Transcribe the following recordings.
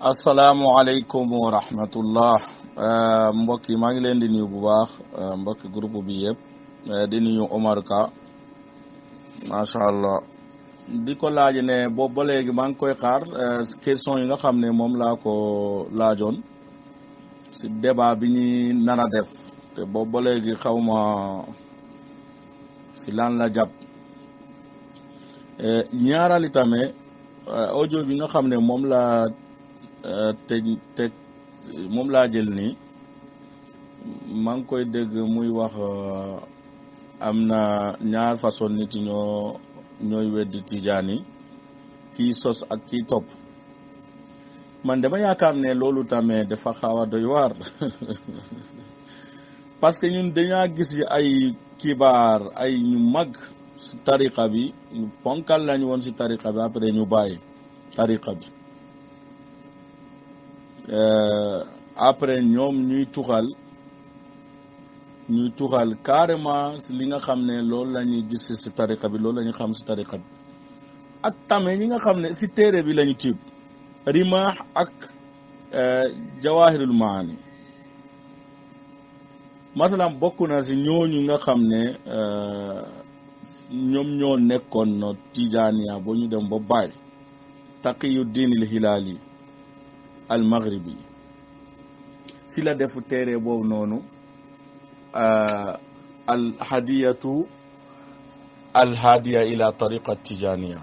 asalaamualeykum wa rahmatullah mbokk yi maa ngi leen di nuyu bu baax mbokk groupe bi yëpp di nuyu Omar Ka macha allah di ko laaj ne boobu ba léegi maa ngi koy xaar question yi nga xam ne moom laa ko laajoon si débat bi ñuy nar a def te boobu ba léegi xaw ma si lan la jàpp ñaarali tamit audio bi nga xam ne moom laa teg moom laa jël nii maa ngi koy dégg muy wax am na ñaar façon nit ñooy weddi tijaan yi kii sos ak kii topp man dama yaakaar ne loolu tamit dafa xaw a doy waar parce que ñun dañaa gis ay kibaar ay ñu mag si tariqa bi ñu ponkal lañu woon si tariqa bi après ñu bàyyi tariqa bi après ñoom ñuy tuxal carrément si li nga xam ne loolu la ñuy gis si tariqa bi loolu la ñu xam si tariqa bi ak tamit ñi nga xam ne si téere bi la ñu tiib rimaax ak jawahirul maani masalan bokk na si ñooñu nga xam ne ñoom ñoo nekkoon no tijaaniya ba ñu dem ba bàyyi taqiyu diinil hilaali al maghribi si la defu téere boobu noonu al hadiyatu al hadiya ila tariqa tijaniya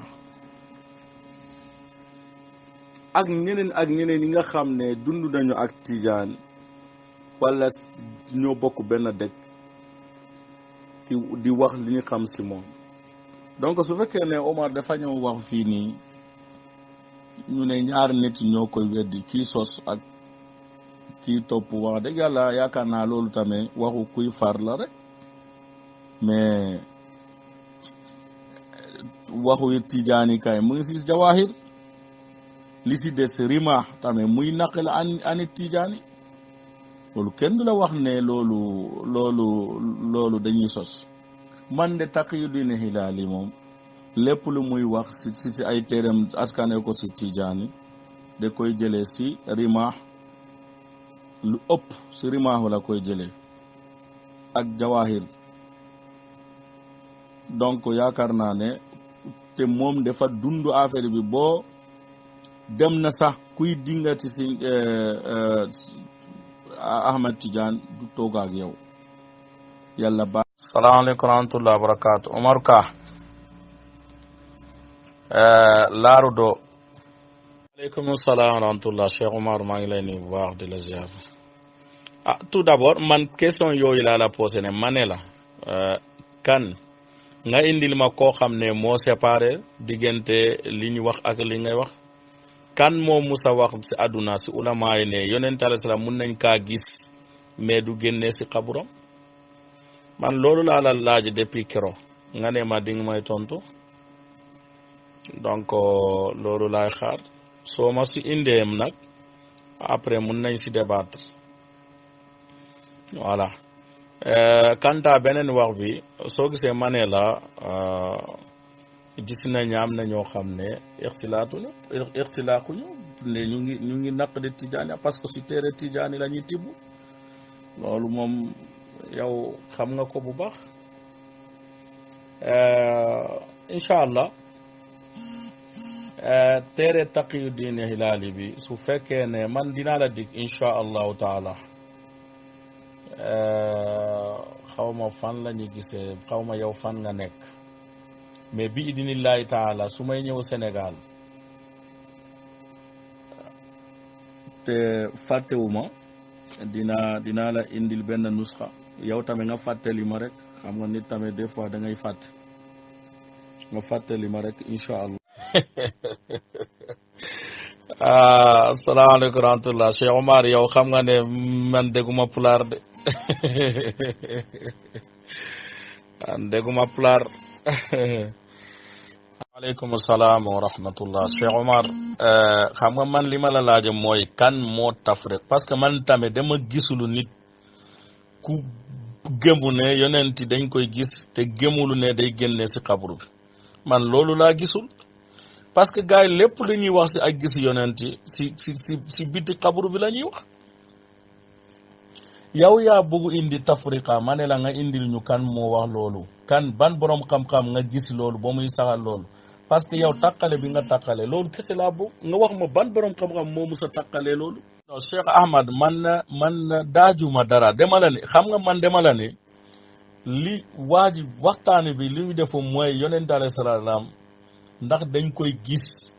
ak ñeneen yi nga xam ne dund nañu ak tijaan wala ñoo bokk benn dëkk di wax li ñu xam si moom donc su fekkee ne Omar dafa ñëw wax fii nii ñu ne ñaar nit ñoo koy weddi kii sos ak kii topp wax dëgg yàlla yaakaar naa loolu tamit waxu kuy far la rek mais waxu it tijaani kay mu ngi si jawahir li si des rimaax tamit muy naqal ani tijaani loolu kenn du la wax ne loolu dañuy sos man de Taqiyuddin Hilaali moom lépp lu muy wax si ay téeram askane ko si tijaani da koy jëlee si rimaax lu ëpp si rimaax la koy jëlee ak jawahir donc yaakaar naa ne te moom dafa dund affaire bi boo dem na sax kuy dingati si Ahmad Tidiane du toog ak yow yàlla ba salaamaaleykum wa rahmatullahi wa barakaatu Omar Ka laarudo aleykum salaam wa rahmatullah Cheikh Omar maa ngi lay nuyu bu baax di la ziar tout d'abord man question yooyu laa la posé ne ma ne la kan nga indil ma koo xam ne moo séparé diggante li ñu wax ak li ngay wax kan moo musa wax si àdduna si ulama yi ne yonent alayhi salaam mun nañ kaa gis mais du génnee si xaburam man loolu laa la laaj depuis kero nga ne ma dinga may tontu donc loolu laay xaar soo ma si indeem nag après mun nañ si débattre voilà kanta beneen wax bi soo gisee ma ne la gis nañ am na ñoo xam ne ixtilaaquñu ne ñu ngi naq di tijaani parce que si téere tijaani la ñuy tibb loolu moom yow xam nga ko bu baax incha allah téere Taqiyuddin Hilaali bi su fekkee ne man dinaa la dig incha allahu taala xaw ma fan la ñu gisee xaw ma yow fan nga nekk mais bi idinillahi taala su may ñëw Sénégal te fàttewuma dinaa la indil benn nusxa yow tamit nga fàttali ma rek xam nga nit tamit des fois da ngay fàtte nga fàttali ma rek incha allah asalaamaaleykum wa rahmatullah Cheikh Omar yow xam nga ne man dégguma pulaar de man dégguma pulaar aleykum salaam wa rahmatullah Cheikh Omar xam nga man li ma la laaja mooy kan moo taf rek parce que man tamit dama gisulu nit ku gëmu ne yonenti dañ koy gis te gëmulu ne day génne si xabru bi man loolu laa gisul parce que gars yi lépp lu ñuy wax si ak gis yonent si biti xabru bi la ñuy wax. yow yaa bëgg indi tafriqa ma ne la nga indil ñu kan moo wax loolu kan ban borom xam-xam nga gis loolu ba muy saxal loolu parce que yow tàqale bi nga tàqale loolu kese laa bëgg nga wax ma ban borom xam-xam moo mus a tàqalee loolu. non Cheikh Ahmad man daajuma dara dema la ne xam nga man dema la ne li waa ji waxtaani bi li mu defu mooy yonent alayhi salaam ndax dañ koy gis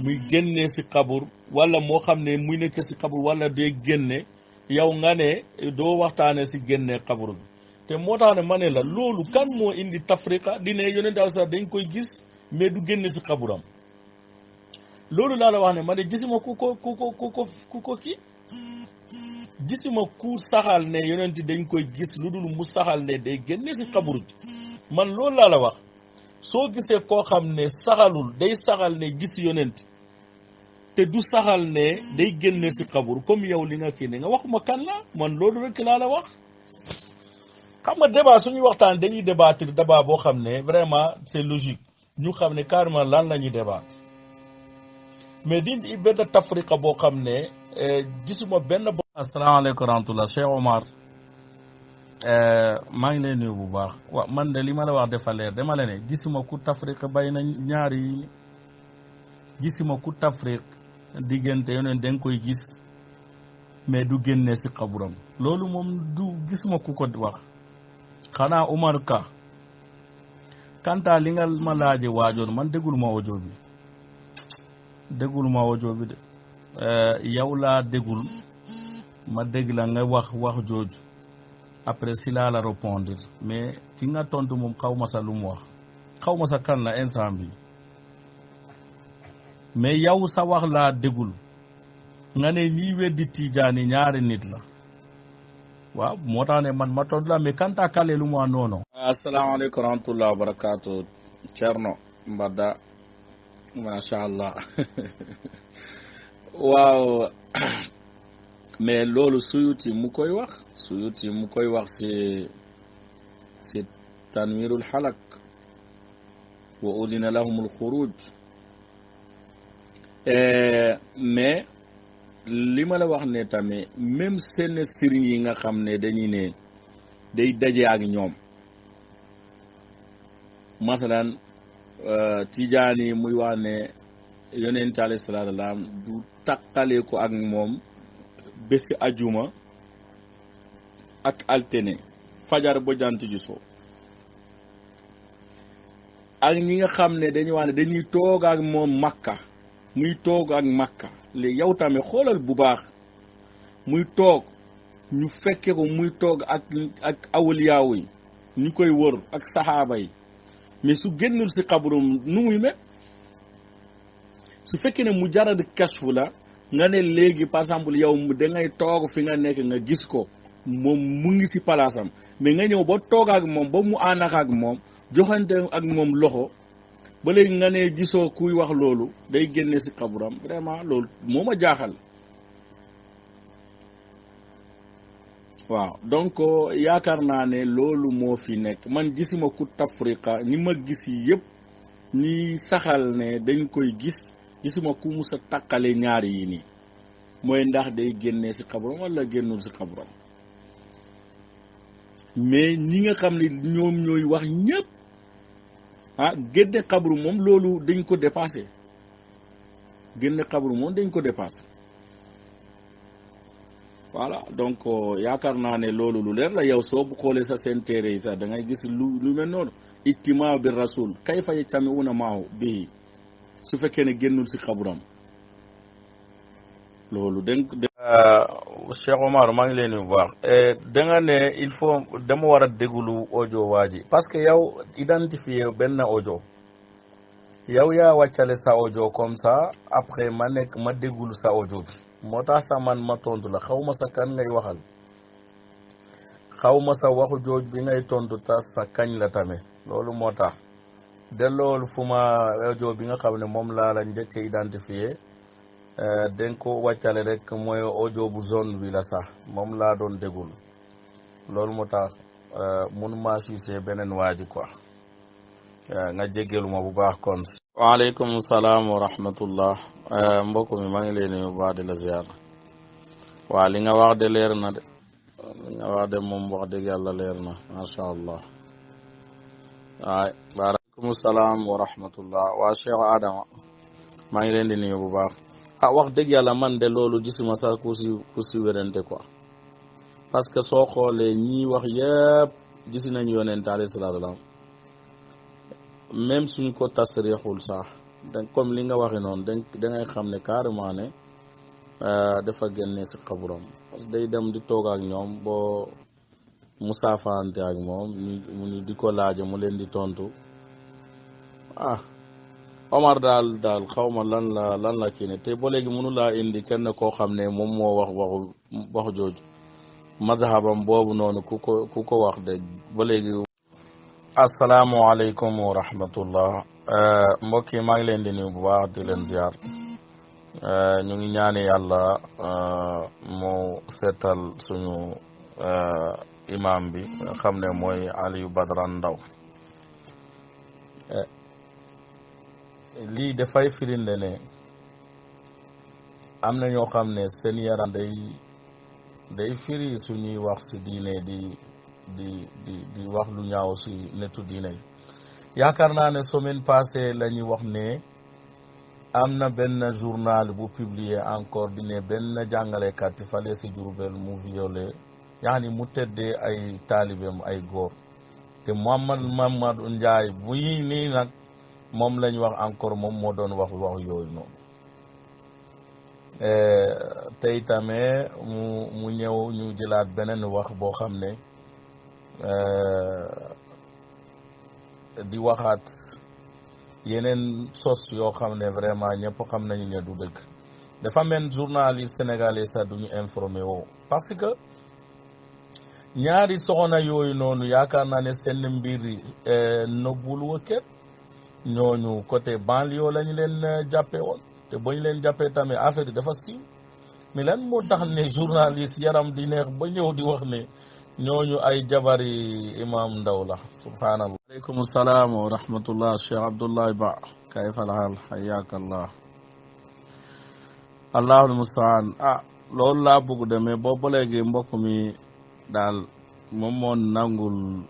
muy génnee si xabur wala moo xam ne muy nekk si xabur wala day génne yow nga ne doo waxtaane si génnee xabur bi te moo tax ne ma ne la loolu kan moo indi tafriqa di ne yonent alayhi salaam dañ koy gis mais du génne si xaburam loolu laa la wax ne ma ne gisuma ku ko kii gisuma ku saxal ne yonent dañ koy gis lu dul mu saxal ne day génne si xabur ji man loolu laa la wax soo gisee koo xam ne saxalul day saxal ne gis yonent te du saxal ne day génne si xabur comme yow li nga kii ne nga waxuma kan la man loolu rek laa la wax. xam nga débat suñuy waxtaan dañuy débattre débat boo xam ne vraiment c'est logique ñu xam ne carrément lan la ñuy débattre mais di benn tafriqa boo xam ne gisuma benn. asalaamaaleykum wa rahmatulah Cheikh Omar maa ngi lay nuyu bu baax waaw man de li ma la wax dafa leer dama la ne gisuma ku tafriqa bay na ñaari gisuma ku tafriq diggante yoneen da nga koy gis mais du génne si xaburam loolu moom du gisuma ku ko wax xanaa Umar Ka kanta li nga ma laaje waajoon man déggul ma audio bi de yow laa déggul ma dégg la nga wax jooju après si laa la répondre mais ki nga tontu moom xaw ma sa lu mu wax xaw ma sa kan la instant bi mais yow sa wax laa déggul nga ne ñiy weddi tijaani ñaari nit la waaw moo tax ne man ma tontu la mais kanta kale lu mu wax noonu. asalaamaaleykum wa rahmatulah wa barakaatu Thierno Mbada macha allah waaw mais loolu Suyuti mu koy wax si tanwirul xalak wa udina lahumul xuruj mais li ma la wax ne tamit même seen sëriñ yi nga xam ne dañuy ne day daje ak ñoom masalan tijaan yi muy wax ne yonent alayhi salaatu wa salaam du taqale ko ak moom bési ajuma ak altine fajar ba jant ji so ak ñi nga xam ne dañuy wax ne dañuy toog ak moom makka muy toog ak makka léegi yow tamit xoolal bu baax muy toog ñu fekke ko muy toog ak awliyaaw yi ñu koy wër ak saxaaba yi mais su génnul si xabrum nu muy mel su fekkee ne mujarrad kashfu la nga ne léegi par exemple yow dangay toog fi nga nekk nga gis ko moom mu ngi si palaasam mais nga ñëw ba toog ak moom ba mu ànd ak moom joxante ak moom loxo ba léegi nga ne gisoo kuy wax loolu day génne si xaburam vraiment loolu moo ma jaaxal. waaw donc yaakaar naa ne loolu moo fi nekk man gisuma ku tafriqa ñi ma gis yëpp ñi saxal ne dañ koy gis gisuma ku musa takkale ñaar yi nii mooy ndax day génne si xaburam wala génnul si xaburam mais ñi nga xam ne ñoom ñooy wax ñëpp génne xabru moom loolu dañ ko dépassé voilà donc yaakaar naa ne loolu lu leer la yow soo bu xoolee sa seen téere yi sax da ngay gis lu mel noonu ittimaa bi rasul kayfa yajtami'una maahu bihi su fekkee ne génnul si xaburam loolu Cheikh Omar maa ngi leen di bu baax da nga ne il faut dama war a déglu audio waa ji parce que yow identifier benn audio yow yaa wàccale sa audio comme ça après ma déglu sa audio bi moo tax sa man ma tontu la xaw ma sa kan ngay waxal xaw ma sa waxu jooj bi ngay tontu ta sa kañ la tamit loolu moo tax de loolu fu ma audio bi nga xam ne moom laa la njëkk identifier den ko wàccale rek mooy audio bu zone bi la sax moom laa doon dégul loolu moo tax mun maa siisee beneen waa ji quoi nga jéggeelu ma bu baax kon waaleykum salaam wa rahmatullah. mbokk mi maa ngi lay nuyu bu baax di la ziar. waa li nga wax de leer na de li nga wax de moom wax dëgg yàlla leer na macha allah. waay waaleykum salaam wa rahmatullah. waa Cheikh Adama maa ngi leen di nuyu bu baax. wax dëgg yàlla man de loolu gisuma sax ku si wérante quoi. parce que soo xoolee ñii wax yëpp gis nañu yonent alayhi salaatu wa salaam même suñ ko tasrixul sax comme li nga waxe noonu da ngay xam ne carrément ne dafa génne si xaburam parce que day dem di toog ak ñoom boo musaafante ak moom ñu di ko laaja mu leen di tontu Omar daal xawma lan la kii ne te ba léegi mënu laa indi kenn koo xam ne moom moo wax jooju mazhabam boobu noonu ku ko wax de ba léegi. asalaamualeykum wa rahmatullah. mbokk yi maa ngi leen di nuyu bu baax di leen ziar. ñu ngi ñaani yàlla mu seetal suñu imam bi nga xam ne mooy Aliou Badara Ndaw. lii dafay firinde ne am na ñoo xam ne seen yaram day firi suñuy wax si diine di wax lu ñaaw si netu diine. yaakaar naa ne semaine passée la ñuy wax ne am na benn journal bu publier encore di ne benn jàngalekat fale si Jurbel mu violé yaani mu teddee ay taalibeem ay góor te Mamadou Ndiaye bu yi nii nag moom lañ wax encore moom moo doon wax yooyu noonu. tey tamit mu ñëw ñu jëlaat beneen wax boo xam ne di waxaat yeneen sos yoo xam ne vraiment ñëpp xam nañu ne du dëgg. dafa mel journaliste sénégalais sax duñu informé woo parce que ñaari soxna yooyu noonu yaakaar naa ne seen mbir nëbbul wëkket ñooñu côté banlieue lañu leen jàppee woon te bañ leen jàppee tamit affaire yi dafa siiw mais lan moo tax ne journaliste yaram di neex ba ñëw di wax ne ñooñu ay jabari imam Ndaw la subhanallah. aleykum salaam wa rahmatullah. Cheikh Abdoulaye Ba kayfa alhaal hayyaaka allah. allahul mustaan. loolu laa bëgg demee boobu ba léegi mbokk mi daal moom moo nangul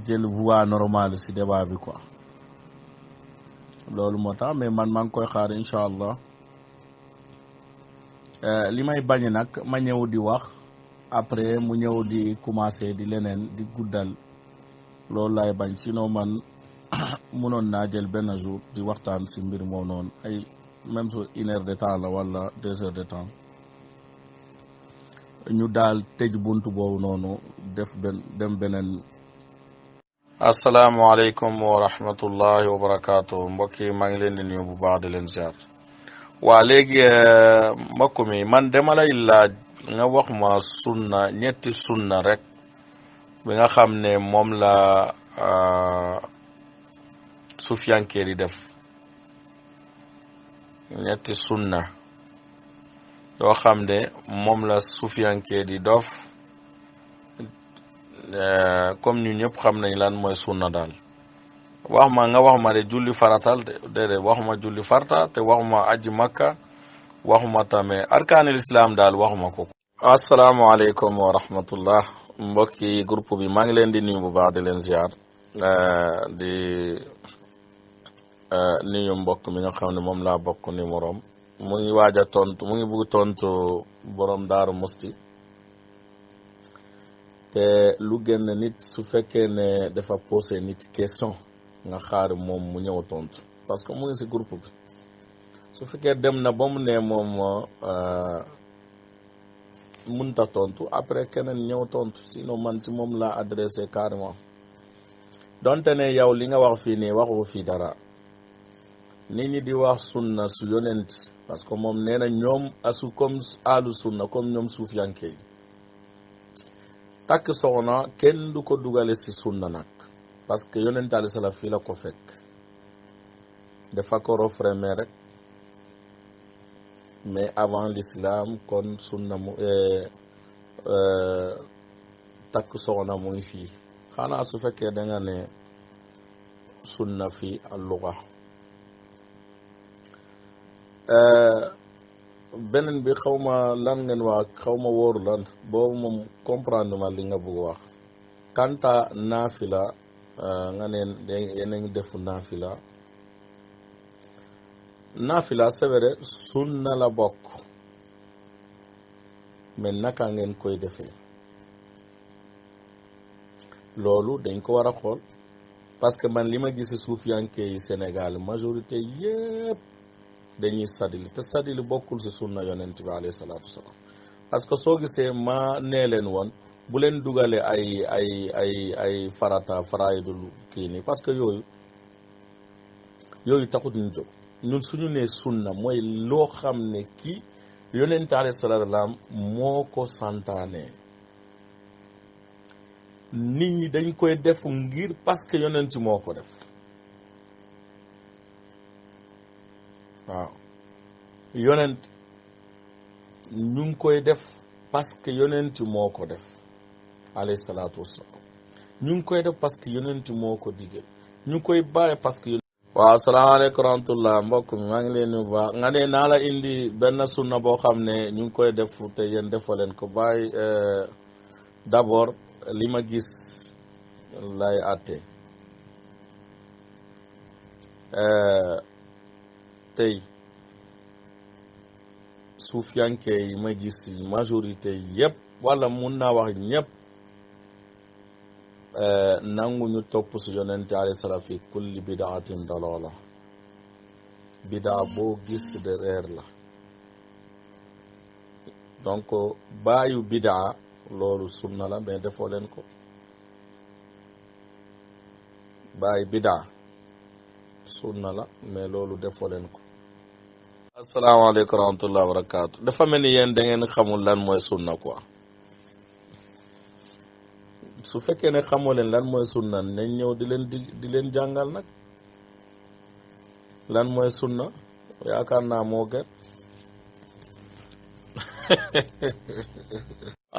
jël voie normale si débat bi quoi. loolu moo tax mais man maa ngi koy xaar incha allah. li may bañ nag ma ñëw di wax après mu ñëw di commencé di leneen di guddal loolu laay bañ sinon man mënoon naa jël benn jour di waxtaan si mbir moom noonu ay même su 1 heure de temps la wala 2 heures de temps ñu daal tëj buntu boobu noonu dem beneen. asalaamaaleykum wa rahmatullahi wa barakaatu. mbokk yi maa ngi leen di nuyu bu baax di leen ziar. waa léegi mbokk mi man dama lay laaj nga wax ma sunna ñetti sunna rek bi nga xam ne moom la sufiyanke di def. ñetti sunna yoo xam ne moom la sufiyanke di dof comme ñu ñëpp xam nañ lan mooy sunna daal. nga wax ma de julli faratal déedéet waxuma julli farta te waxuma aji makka waxuma tamit arkaanil islam daal waxuma ko. asalaamaaleykum wa rahmatullah. mbokki groupe bi maa ngi leen di nuyu bu baax di leen ziar di nuyu mbokk mi nga xam ne moom laa bokk numéro am mu ngi waaj a tontu mu ngi bugg tontu borom Daaru Musti te lu gën nit su fekkee ne dafa posé nit question nga xaar moom mu ñëw tontu parce que mu ngi si groupe bi su fekkee dem na ba mu ne moom mënta tontu après keneen ñëw tontu sinon man si moom laa adressé carrément donte ne yow li nga wax fii nii waxu fii dara nit ñi di wax sunna su yonent parce que moom nee na ñoom asu comme alu sunna comme ñoom suufiyanke yi takk soxna kenn du ko dugale si sunna nag parce que yonent alayhi salaam fii la ko fekk dafa ko refrémer rek mais avant l'islam kon sunna mu takk soxna mu ngi fii xanaa su fekkee da nga ne sunna fii al-lugha beneen bi xaw ma lan ngeen wax xaw ma wóoru lan boobu moom comprendre ma li nga bëgg wax kanta naafila nga ne yéen a ngi defu naafila c'est vrai sunna la bokk mais naka ngeen koy defee loolu dañ ko war a xool parce que man li ma gis suufiyanke yi Sénégal majorité yépp dañuy sadili te sadili bokkul ci sunna yonent bi alayhi salaatu wasalaam parce que soo gisee ma nee leen woon bu leen dugale ay faraidul kii nii parce que yooyu taxut ñu jóg ñun suñu nee sunna mooy loo xam ne kii yonent alayhi salaatu wasalaam moo ko santaane nit ñi dañ koy def ngir parce que yonent moo ko def waaw yonent ñu ngi koy def parce que yonent moo ko def alayhi salaatu wasalaam ñu ngi koy def parce que yonent moo ko digal ñu ngi koy bàyyi parce que waaw asalaamaaleykum rahmatullah mbokk mi maa ngi leen di baax nga ne naa la indi benn sunna boo xam ne ñu ngi koy def te yéen defoo leen ko bàyyi d'abord li ma gis lay àtte tey suufiyanke yi ma gis majorité yépp wala mun naa wax ñépp nangu ñu topp si yonente alayhi salaam fi kulli bidaatin dalala bidaa boo gis de reer la donc baayu bidaa loolu sunna la mais defoo leen ko baayu bidaa sunna la mais loolu defoo leen ko asalaamaaleykum rahmatullah wa barakaatu dafa mel ni yéen da ngeen xamul lan mooy sunna quoi su fekkee ne xamoo leen lan mooy sunna nañ ñëw di leen jàngal nag lan mooy sunna yaakaar naa moo gën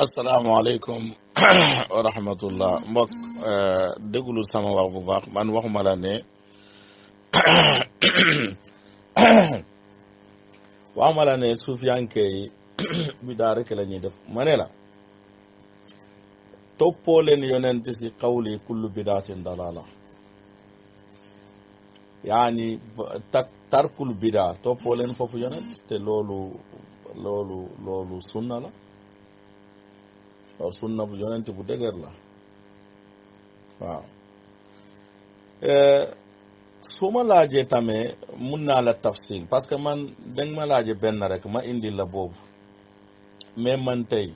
asalaamaaleykum wa rahmatullah mbokk déglul sama wax bu baax man waxuma la ne waxuma la ne suufiyanke yi bidaa rek la ñuy def ma ne la toppoo leen yonent si qawli kullu bidaatin dalala yaani tarkul bidaa toppoo leen foofu yonent te loolu sunna la waaw sunna bu yonent bu dëgër la waaw su ma laajee tamit mun naa la tafsil parce que man danga ma laaje benn rek ma indi la boobu mais man tey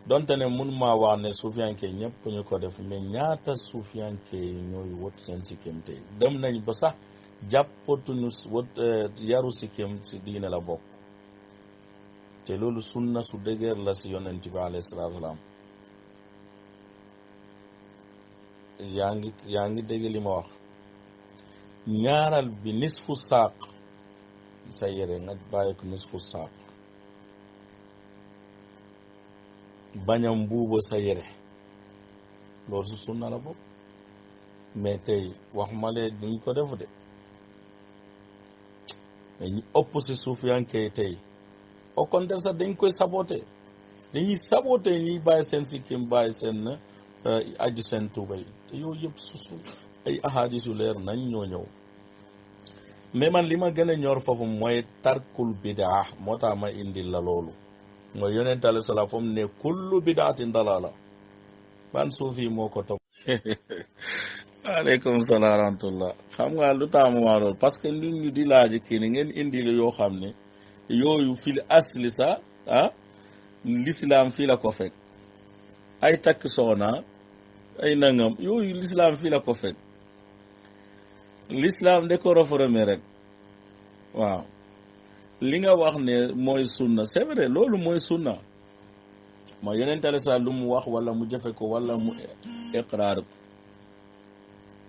donte ne mun maa wax ne suufiyanke ñëpp ñu ko def mais ñaata suufiyanke ñooy wot seen sikkim tey dem nañ ba sax jàppatuñu yaru sikkim si diine la bokk te loolu sunna su dëgër la si yonent bi alayhi salaatu wasalaam yaa ngi dégg li ma wax ñaaral bi nisfu saaq sa yére nga bàyyi ko nisfu saaq bañam mbuuba sa yére loolu su sunna la bopp mais tey waxuma lee duñ ko def de mais ñu ëpp si suufiyanke tey au contraire sax dañ koy saboté dañuy saboté ñuy bàyyi seen sikkim bàyyi seen aju seen tuubay te yooyu yëpp su ay ahadis yu leer nañ ñoo ñëw mais man li ma gën a ñor foofu mooy tarkul bidaa moo tax ma indil la loolu mooy yonent alayhi salaam foofu ne kullu bidaatin dalala ban suufi moo ko topp aleykum salaam wa rahmatullah xam nga lu tax mu wax loolu parce que nit ñu di laaj kii ni ngeen indi la yoo xam ne yooyu fil asli sa l'islam fii la ko fekk ay takk soxna ay nangam yooyu l'islam fii la ko fekk l'islam de ko réformer rek waaw li nga wax ne mooy sunna c'est vrai loolu mooy sunna mooy yonent alayhi salaam lu mu wax wala mu jëfe ko wala mu iqraar ko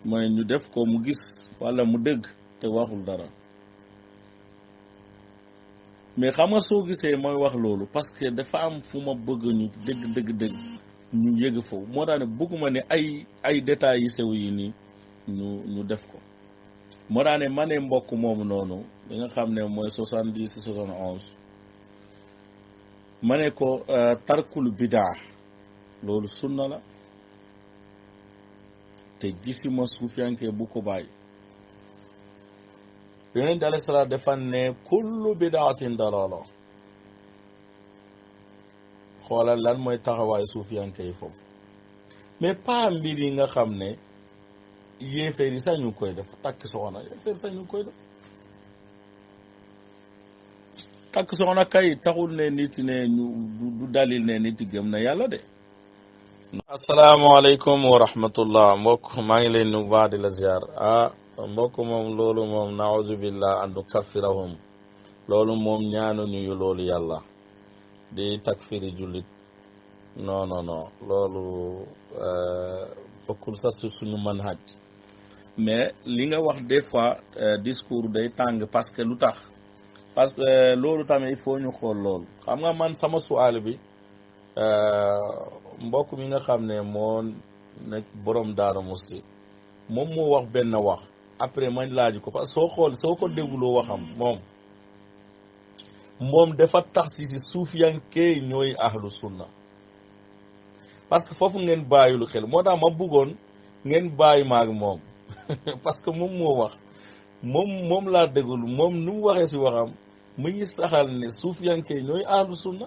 mooy ñu def ko mu gis wala mu dëgg te waxul dara mais xam nga soo gisee mooy wax loolu parce que dafa am fu ma bëgg ñu dëgg ñu yëg foofu moo tax ne bëgguma ne ay détails yi sew yi nii ñu def ko moo daa ne ma ne mbokk moomu noonu li nga xam ne mooy 70 71 ma ne ko tarkul bidaa loolu sunna la te gisuma suufiyanke bu ko bàyyi yonent alayhi salaam dafa ne kullu bidaatin dalaala xoolal lan mooy taxawaay suufiyanke yi foofu mais pas mbir yi nga xam ne yéeféer yi sax ñu koy def takk soxna yéeféer sax ñu koy def takk soxna kay taxul ne nit ne ñu du dalil ne nit gëm na yàlla de. asalaamaaleykum wa rahmatullah mbokk maa ngi leen nu baax di la ziar mbokk moom loolu moom naaudu billah an nukaffirahum loolu moom ñaanuñu loolu yàlla di takfiri jullit non loolu bokkul sax si suñu manhaj mais li nga wax des fois discours day tàng parce que lu tax parce que loolu tamit il faut ñu xool loolu xam nga man sama suwaal bi mbokk mi nga xam ne moo nekk borom Daara Musti moom moo wax benn wax après man laaj ko parce que soo ko dégguloo waxam moom dafa tax si suufiyanke ñooy ahlu sunna parce que foofu ngeen bàyyilu xel moo tax ma bëggoon ngeen bàyyi maag moom parce que moom moo wax moom laa déggul moom nu mu waxee si waxam mu ngi saxal ne suufiyanke ñooy ahlu sunna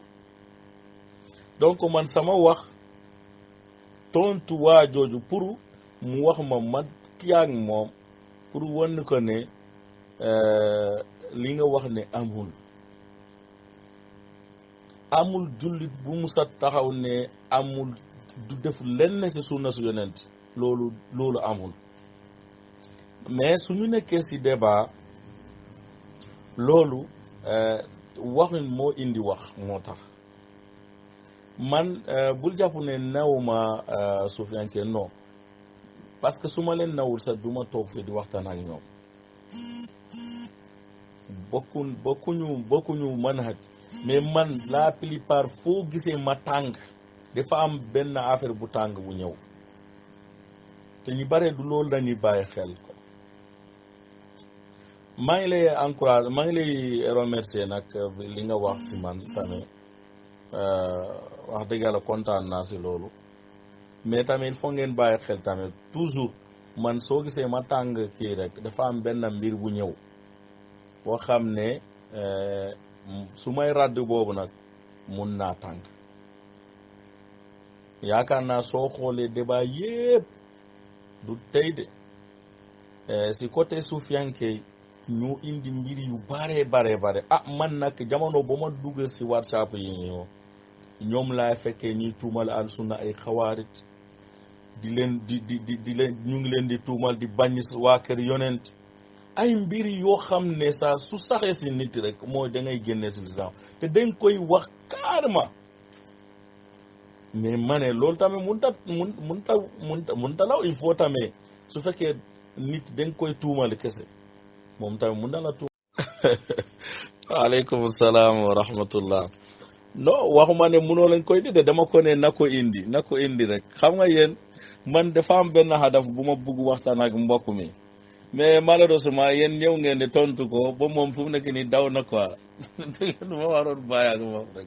donc man sama wax tontu waa jooju pour mu wax ma kiyaag moom pour wan ko ne li nga wax ne amul jullit bu musa taxaw ne amul du def lenn ci sunna su yonent loolu amul mais suñu nekkee ci débat loolu waxin moo indi wax moo tax man bul jàpp ne nawuma suufiyanke non parce que su ma leen nawul sax du ma toog fi di waxtaan ak ñoom bokkuñu manhaj mais man la plupart foo gisee ma tàng dafa am benn affaire bu tàng bu ñëw te ñu bare du loolu dañuy bàyyi xel ko maa ngi lay encourage maa ngi lay remercier nag li nga wax si man tamit wax dëgg yàlla kontaan naa si loolu mais tamit foo ngeen bàyyi xel tamit toujours man soo gisee ma tàng kii rek dafa am benn mbir bu ñëw boo xam ne su may radd boobu nag mun naa tàng yaakaar naa soo xoolee débat yépp du tey de si côté suufiyanke ñu indi mbir yu bare man nag jamono ba ma dugg si WhatsApp yi ñoom laay fekkee ñuy tuumal al sunna ay xawaarit di leen ñu ngi leen di tuumal di bañ waa kër yonent ay mbir yoo xam ne saa su saxee si nit rek mooy da ngay génnee si lislaam te dañ koy wax carrément mais ma ne loolu tamit mun ta law il faut tamit su fekkee nit dañ koy tuumal kese moom tamit mun na la tuumal. waaleykum salaam wa rahmatullah. non waxuma ne munoo lañ koy de dama ko ne na ko indi rek xam nga yéen man dafa am benn hadaf bu ma bugg waxtaan ak mbokk mi mais malheureusement yéen ñëw ngeen di tontu ko ba moom fu mu nekk nii daw na quoi du ma waroon bàyyi ak moom rek.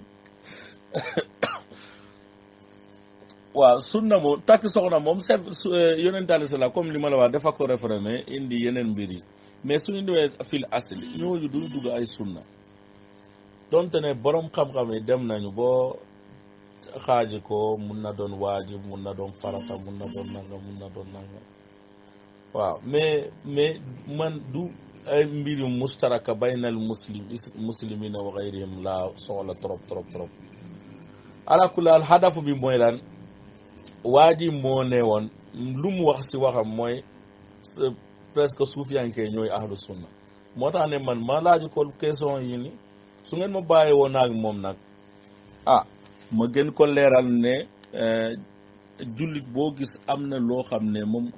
waaw sunna moom takk soxna moom c'est yonent alayhi salaam comme li ma la wax dafa ko référé indi yeneen mbir yi mais suñu ñëwee fil asli ñooñu duñu dugg ay sunna donte ne borom xam-xam yi dem nañu boo xaaji ko mun na doon waajib mun na doon farata mun na doon nangam waaw mais man du ay mbir yu mustaraka baynal muslimina wa ghayrihim laa soxla trop ala kulli haal hadafu bi mooy lan waa ji moo ne woon lu mu wax si waxam mooy presque suufiyanke ñooy ahlu sunna moo tax ne man ma laaj ko question yi ni su ngeen ma bàyyi woon ak moom nag ma gën ko leeral ne jullit boo gis am na loo xam ne moom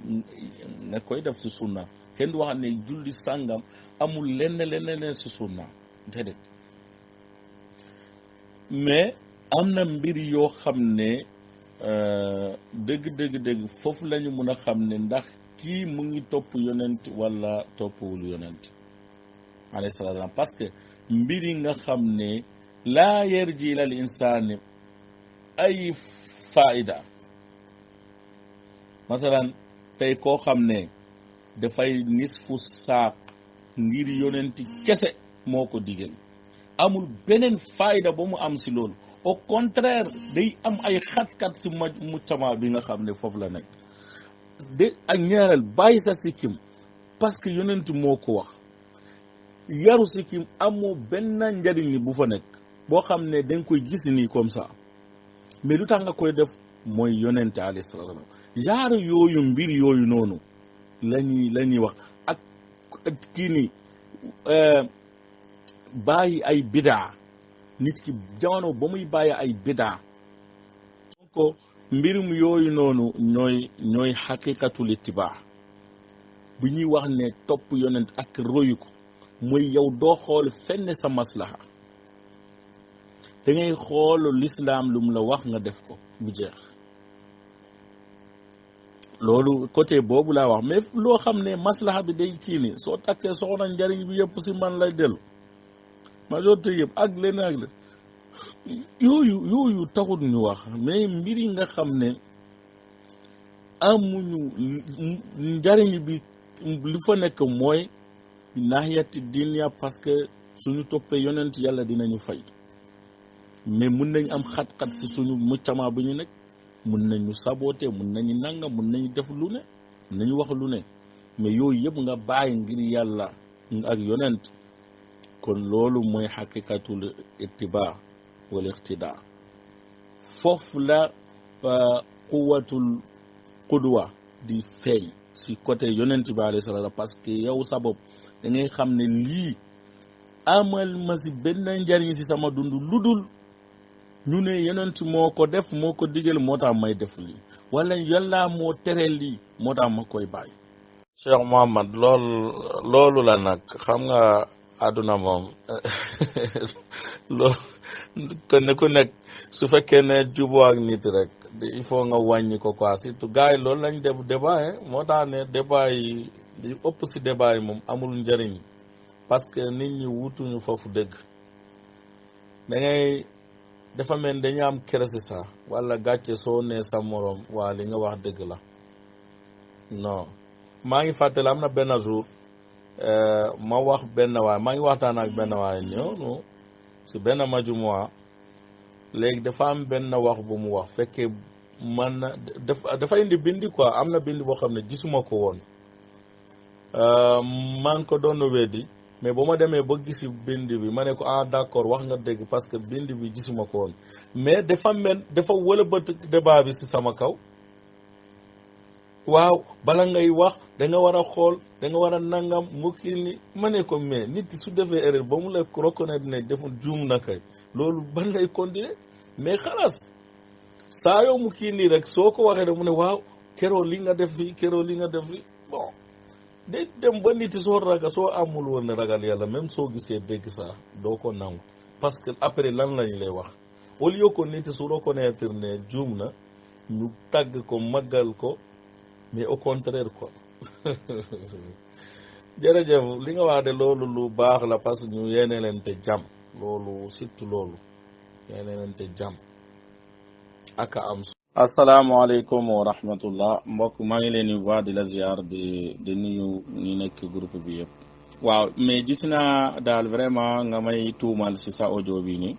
nga koy def si sunna kenn du wax ne jullit sàngam amul lenn si sunna déedéet mais am na mbir yoo xam ne dëgg foofu lañu mun a xam ne ndax kii mu ngi topp yonent wala toppwul yonent alayhi salaam parce que mbir yi nga xam ne laa yarji ilal insaani ay faida masalan tey koo xam ne dafay nisfu saaq ngir yonenti kese moo ko digal amul beneen faayda ba mu am si loolu au contraire day am ay xat-xat si mujtama bi nga xam ne foofu la nekk de ak ñaareel bàyyi sa sikkim parce que yonent moo ko wax yaru sikkim amoo benn njariñ ni bu fa nekk boo xam ne danga koy gis nii comme ça mais lu tax nga koy def mooy yonent alayhi salaatu wa salaam genre yooyu mbir yooyu noonu la ñuy wax ak kii ni bàyyi ay bidaa nit ki jamono ba muy bàyyi ay bidaa donc mbirum yooyu noonu ñooy xaqiqatul ittibaa bu ñuy wax ne topp yonent ak royu ko mooy yow doo xool fenn sa maslaha da ngay xool lislaam lu mu la wax nga def ko bu jeex loolu côté boobu laa wax mais loo xam ne maslaha bi day kii ni soo takkee soxna njariñ bi yëpp si man lay dellu majorité yëpp ak leneen yooyu taxut ñu wax mais mbir yi nga xam ne amuñu njariñ bi li fa nekk mooy naxiyati dinya parce que suñu toppee yonent yàlla dinañu fay mais mun nañ am xat-xat si suñu muccama bu ñu nekk mun nañu saboté mun nañu nanga mun nañu def lu ne mun nañu wax lu ne mais yooyu yëpp nga bàyyi ngir yàlla ak yonent kon loolu mooy xaqiqatul ittiba wal iqtida foofu la quwwatul qudwa di feeñ si côté yonent bi alayhi salaam parce que yow sa bopp da ngay xam ne lii amal ma si benn njariñ si sama dund ludul ñu ne yonent moo ko def moo ko digal moo tax may def lii wala yàlla moo tere lii moo tax ma koy bàyyi. Cheikh Mohammad loolu la nag xam nga àdduna moom loolu kenn ku nekk su fekkee ne juboo ak nit rek il faut nga wàññi ko quoi surtout gars yi loolu lañ def débat moo tax ne débat yi li ëpp si débat yi moom amul njëriñ parce que nit ñi wutuñu foofu dëgg da ngay dafa mel dañu am kersi sax wala gàcce soo nee sa morom waa li nga wax dëgg la non maa ngi fàttali am na benn jour ma wax benn waay maa ngi waxtaan ak benn waay ñëw si benn majumuwa léegi dafa am benn wax bu mu wax fekkee man na dafa indi bindi quoi am na bindi boo xam ne gisuma ko woon maa ngi ko doon weddi mais ba ma demee ba gisi bindi bi ma ne ko d'accord wax nga dëgg parce que bindi bi gisuma ko woon mais dafa wëlbati débat bi si sama kaw waaw bala ngay wax da nga war a xool da nga war a nangam mu kii ni ma ne ko mais nit su defee erreur ba mu la reconnaître ne defu juum na kay loolu ban lay continuer mais xalaas saa yoo mu kii nii rek soo ko waxee rek mu ne waaw keroo li nga def fii keroo li nga def fii bon day dem ba nit soo soo amul woon ne ragal yàlla même soo gisee dégg saa doo ko nangu parce que après lan lañ lay wax au lieu que nit su reconnaître ne juum na ñu tàgg ko màggal ko mais au contraire quoi jërëjëf li nga wax de loolu lu baax la parce que ñu yéene leen te jàmm loolu surtout loolu yéene leen te jàmm ak am. asalaamaaleykum wa rahmatullah mbokk maa ngi leen di wax di la ziar di nuyu ñu nekk groupe bi yëpp. waaw mais gis naa daal vraiment nga may tuumal si sa audio bi nii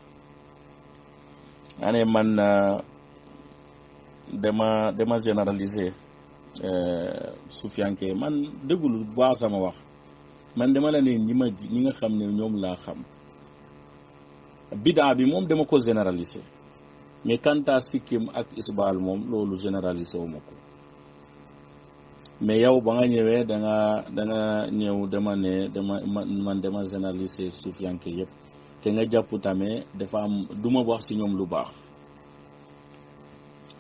ane man dama généraliser sufiyanke man déglu bu baax sama wax man dama la ne ñi nga xam ne ñoom laa xam bidaa bi moom dama ko généraliser mais kanta sikkim ak isbaal moom loolu généraliser wu ma ko mais yow ba nga ñëwee da nga ñëw man dama généraliser sufiyanke yëpp te nga jàpp tamit dafa am du ma wax si ñoom lu baax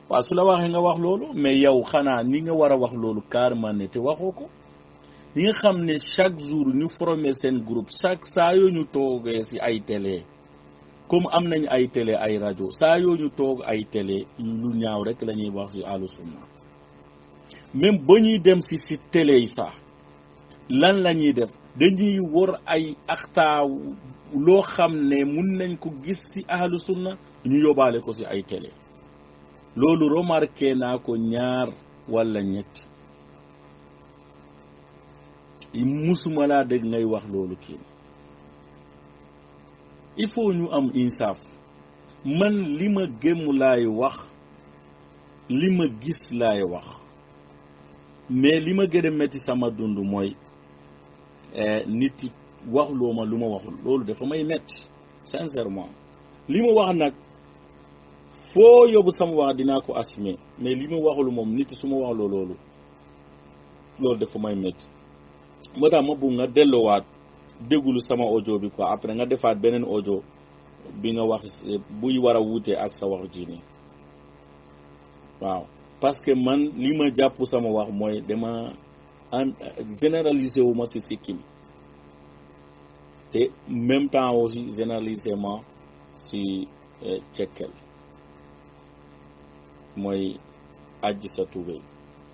waaw su la waxee nga wax loolu mais yow xanaa ni nga war a wax loolu carrément ne te waxoo ko ñi nga xam ne chaque jour ñu formé seen groupe saa yoo ñu toogee si ay télé comme am nañ ay télé ay rajo saa yoo ñu toog ay télé lu ñaaw rek la ñuy wax si ahlu sunna même ba ñuy dem si télé yi sax lan la ñuy def dañuy wor ay axtaa loo xam ne mun nañ ko gis si ahlu sunna ñu yóbbaale ko si ay télé loolu remarqué naa ko ñaar wala ñett musuma laa dégg ngay wax loolu kii il faut ñu am insaaf man li ma gëm laay wax li ma gis laay wax mais li ma gën a metti sama dund mooy nit yi waxloo ma lu ma waxul loolu dafa may metti sincèrement li ma wax nag foo yóbbu sama wax dinaa ko assumer mais li ma waxul moom nit su ma waxloo loolu dafa may metti moo tax ma bëgg nga delloowaat déggulu sama audio bi quoi après nga defaat beneen audio bi nga wax buy war a wuute ak sa wax ji nii waaw parce que man li ma jàpp sama wax mooy dama généraliser wu ma si sikkim te même temps aussi généraliser ma si cekkel mooy ajji sa tubéy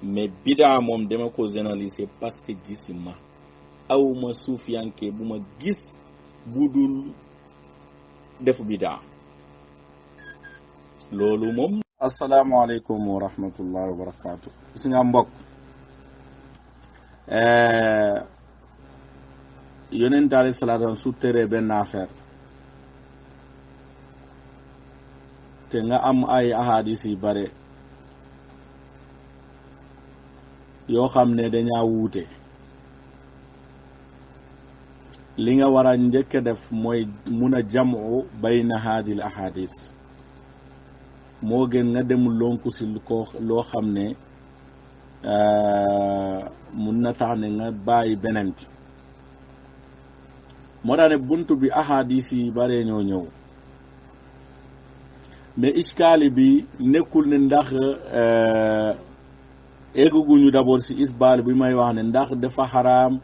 mais bidaa moom dama ko généraliser parce que gisi ma awma suufiyanke bu ma gis bu dul def bidaa loolu moom asalaamaaleykum wa rahmatullahi wa barakaatu gis nga mbokk yonent alayhi salaatu wa salaam su teree benn affaire te nga am ay ahadis yi bare yoo xam ne dañaa wuute li nga war a njëkk a def mooy mun a jamu bayna haadil ahadis moo gën nga dem lonku si loo xam ne mun na tax ne nga bàyyi beneen bi moo tax ne buntu bi ahadis yi bare ñoo ñëw mais iskaali bi nekkul ne ndax egguguñu d'abord si isbaal bi may wax ne ndax dafa xaraam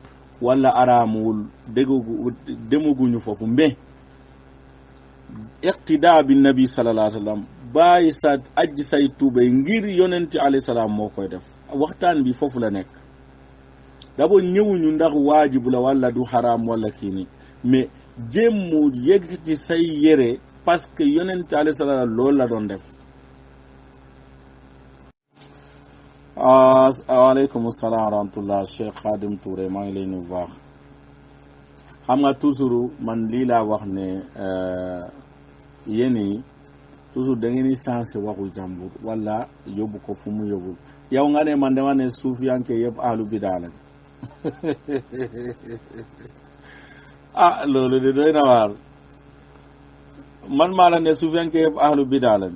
wala araamul demaguñu foofu mais iqtidaa bi nabi sallallahu alayhi wa sallam bàyyi sa ajj say tuubay ngir yonenti alayhi salaam moo koy def waxtaan bi foofu la nekk d'abord ñëwuñu ndax waajibu la wala du xaraam wala kii ni mais jéem yëkkati say yére parce que yonenti alayhi salaam loolu la doon def. waaleykum salaam wa rahmatullah Cheikh Khadim Touré maa ngi lay nuyu bu baax xam nga toujours man lii laa wax ne yéen yi toujours da ngeen di changé waxu jàmbur wala yóbbu ko fu mu yóbbu yow nga ne man dama ne suufiyanke yëpp ahlu bidaa lañ ah loolu de doy na waar man maa la ne suufiyanke yëpp ahlu bidaa lañ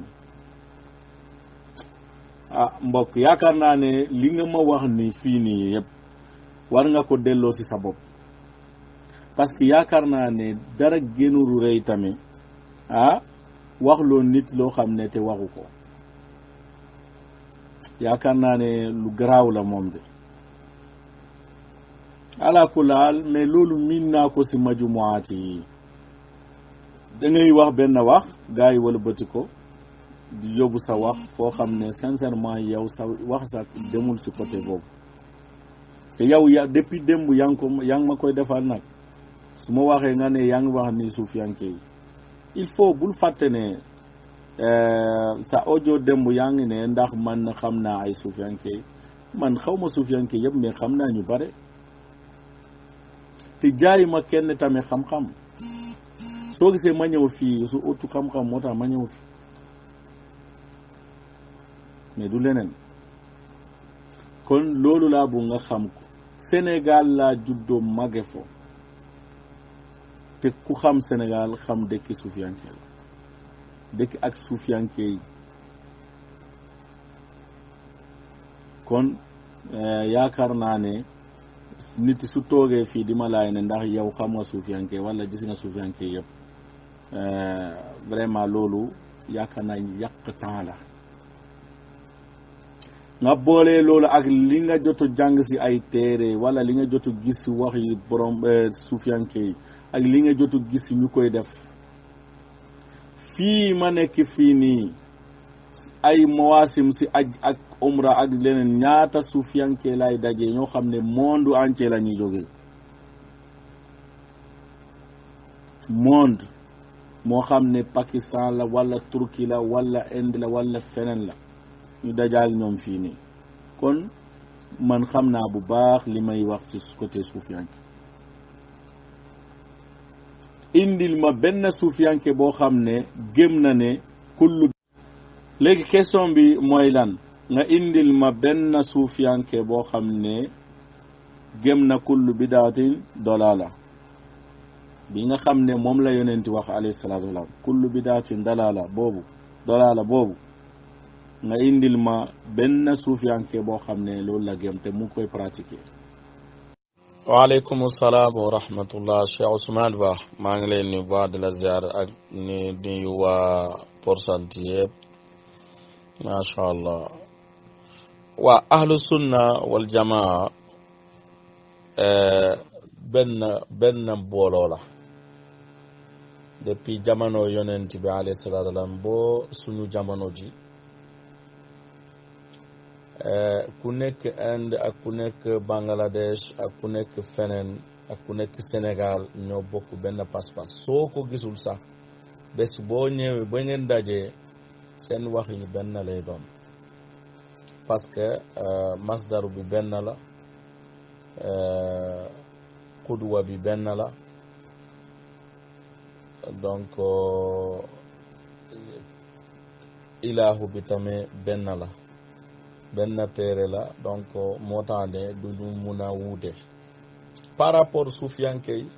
ah mbokk yaakaar naa ne li nga ma wax ni fii nii yëpp war nga ko delloo ci sa bopp parce que yaakaar naa ne dara génnuru rëy tamit wax loo nit loo xam ne te waxu ko yaakaar naa ne lu garaaw la moom de ala kulaal mais loolu miin naa ko ci majumuwaat yi da ngay wax benn wax gars yi wala bëti ko di yóbbu sa wax foo xam ne sincèrement yow sa wax sa demul ci côté boobu te yow depuis démb yaa ngi ma koy defal nag su ma waxee nga ne yaa ngi wax ni suufiyanke yi il faut bul fàtte ne sa audio démb yaa ngi ne ndax man xam naa ay suufiyanke yi man xaw ma suufiyanke yëpp mais xam naa ñu bare te jaay ma kenn tamit xam-xam soo gisee ma ñëw fii su utu xam-xam moo tax ma ñëw fii mais du leneen kon loolu laa bu nga xam ko Sénégal laa juddoo mage fo te ku xam Sénégal xam dëkki suufiyanke la dëkk ak suufiyanke yi kon yaakaar naa ne nit su toogee fii di ma laay ne ndax yow xam nga suufiyanke wala gis nga suufiyanke yëpp vraiment loolu yaakaar naa yàq temps la nga boole loolu ak li nga jotu jàng ci ay téere wala li nga jotu gis wax yi borom suufiyanke yi ak li nga jotu gis ñu koy def fii ma nekk fii nii ay mawasim si aj ak umra ak leneen ñaata suufiyanke lay daje ñoo xam ne monde entier la ñuy jógee monde moo xam ne Pakistan la wala Turquie la wala Inde la wala feneen la ñu dajaak ñoom fii nii kon man xam naa bu baax li may wax ci côté suufiyanke indil ma benn suufiyanke boo xam ne gëm na ne kullu léegi question bi mooy lan nga indil ma benn suufiyanke boo xam ne gëm na kullu bidaatin dalaala bi nga xam ne moom la yonenti wax alayhi salaatu wa salaam kullu bidaatin dalaala boobu nga indil ma benn suufiyanke boo xam ne loolu la gëm te mu koy pratiquer. waaleykum salaam wa rahmatullah Cheikh Ousmane Ba maa ngi leen nuyu baax di la ziar ak ni nuyu waa pourcent yëpp macha allah waa ahlu sunna wal jamaa benn mbooloo la depuis jamono yonent bi alayhi salaatu wa salaam boo suñu jamono ji ku nekk Inde ak ku nekk Bangladesh ak ku nekk feneen ak ku nekk Sénégal ñoo bokk benn pas-pas soo ko gisul sax bés boo ñëwee ba ngeen dajee seen wax yi benn lay doon parce que masdaru bi benn la xudwa bi benn la donc ilaahu bi tamit benn la benn téere la donc moo tax ne du ñu mun a wuute par rapport suufiyanke yi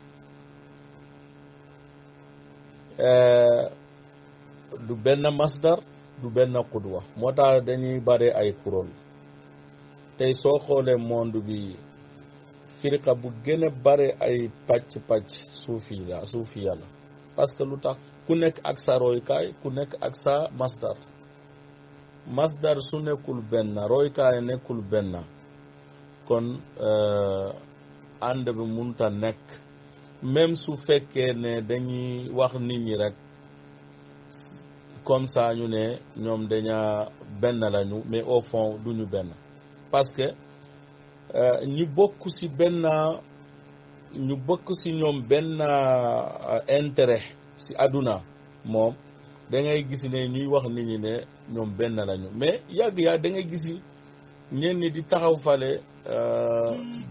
du benn masdar du benn xudwa moo tax dañuy bare ay kuréel tey soo xoolee monde bi firqa bu gën a bare ay pàcc suufiya la parce que lu tax ku nekk ak sa roykaay ku nekk ak sa masdar su nekkul benn roykaay nekkul benn kon ànd bi munta nekk même su fekkee ne dañuy wax nit ñi rek comme ça ñu ne ñoom dañaa benn lañu mais au fond duñu benn parce que ñu bokk ci ñoom benn intérêt ci àdduna moom da ngay gis ne ñuy wax nit ñi ne ñoom benn lañu mais yàgg da ngay gis ñenn ñi di taxaw fale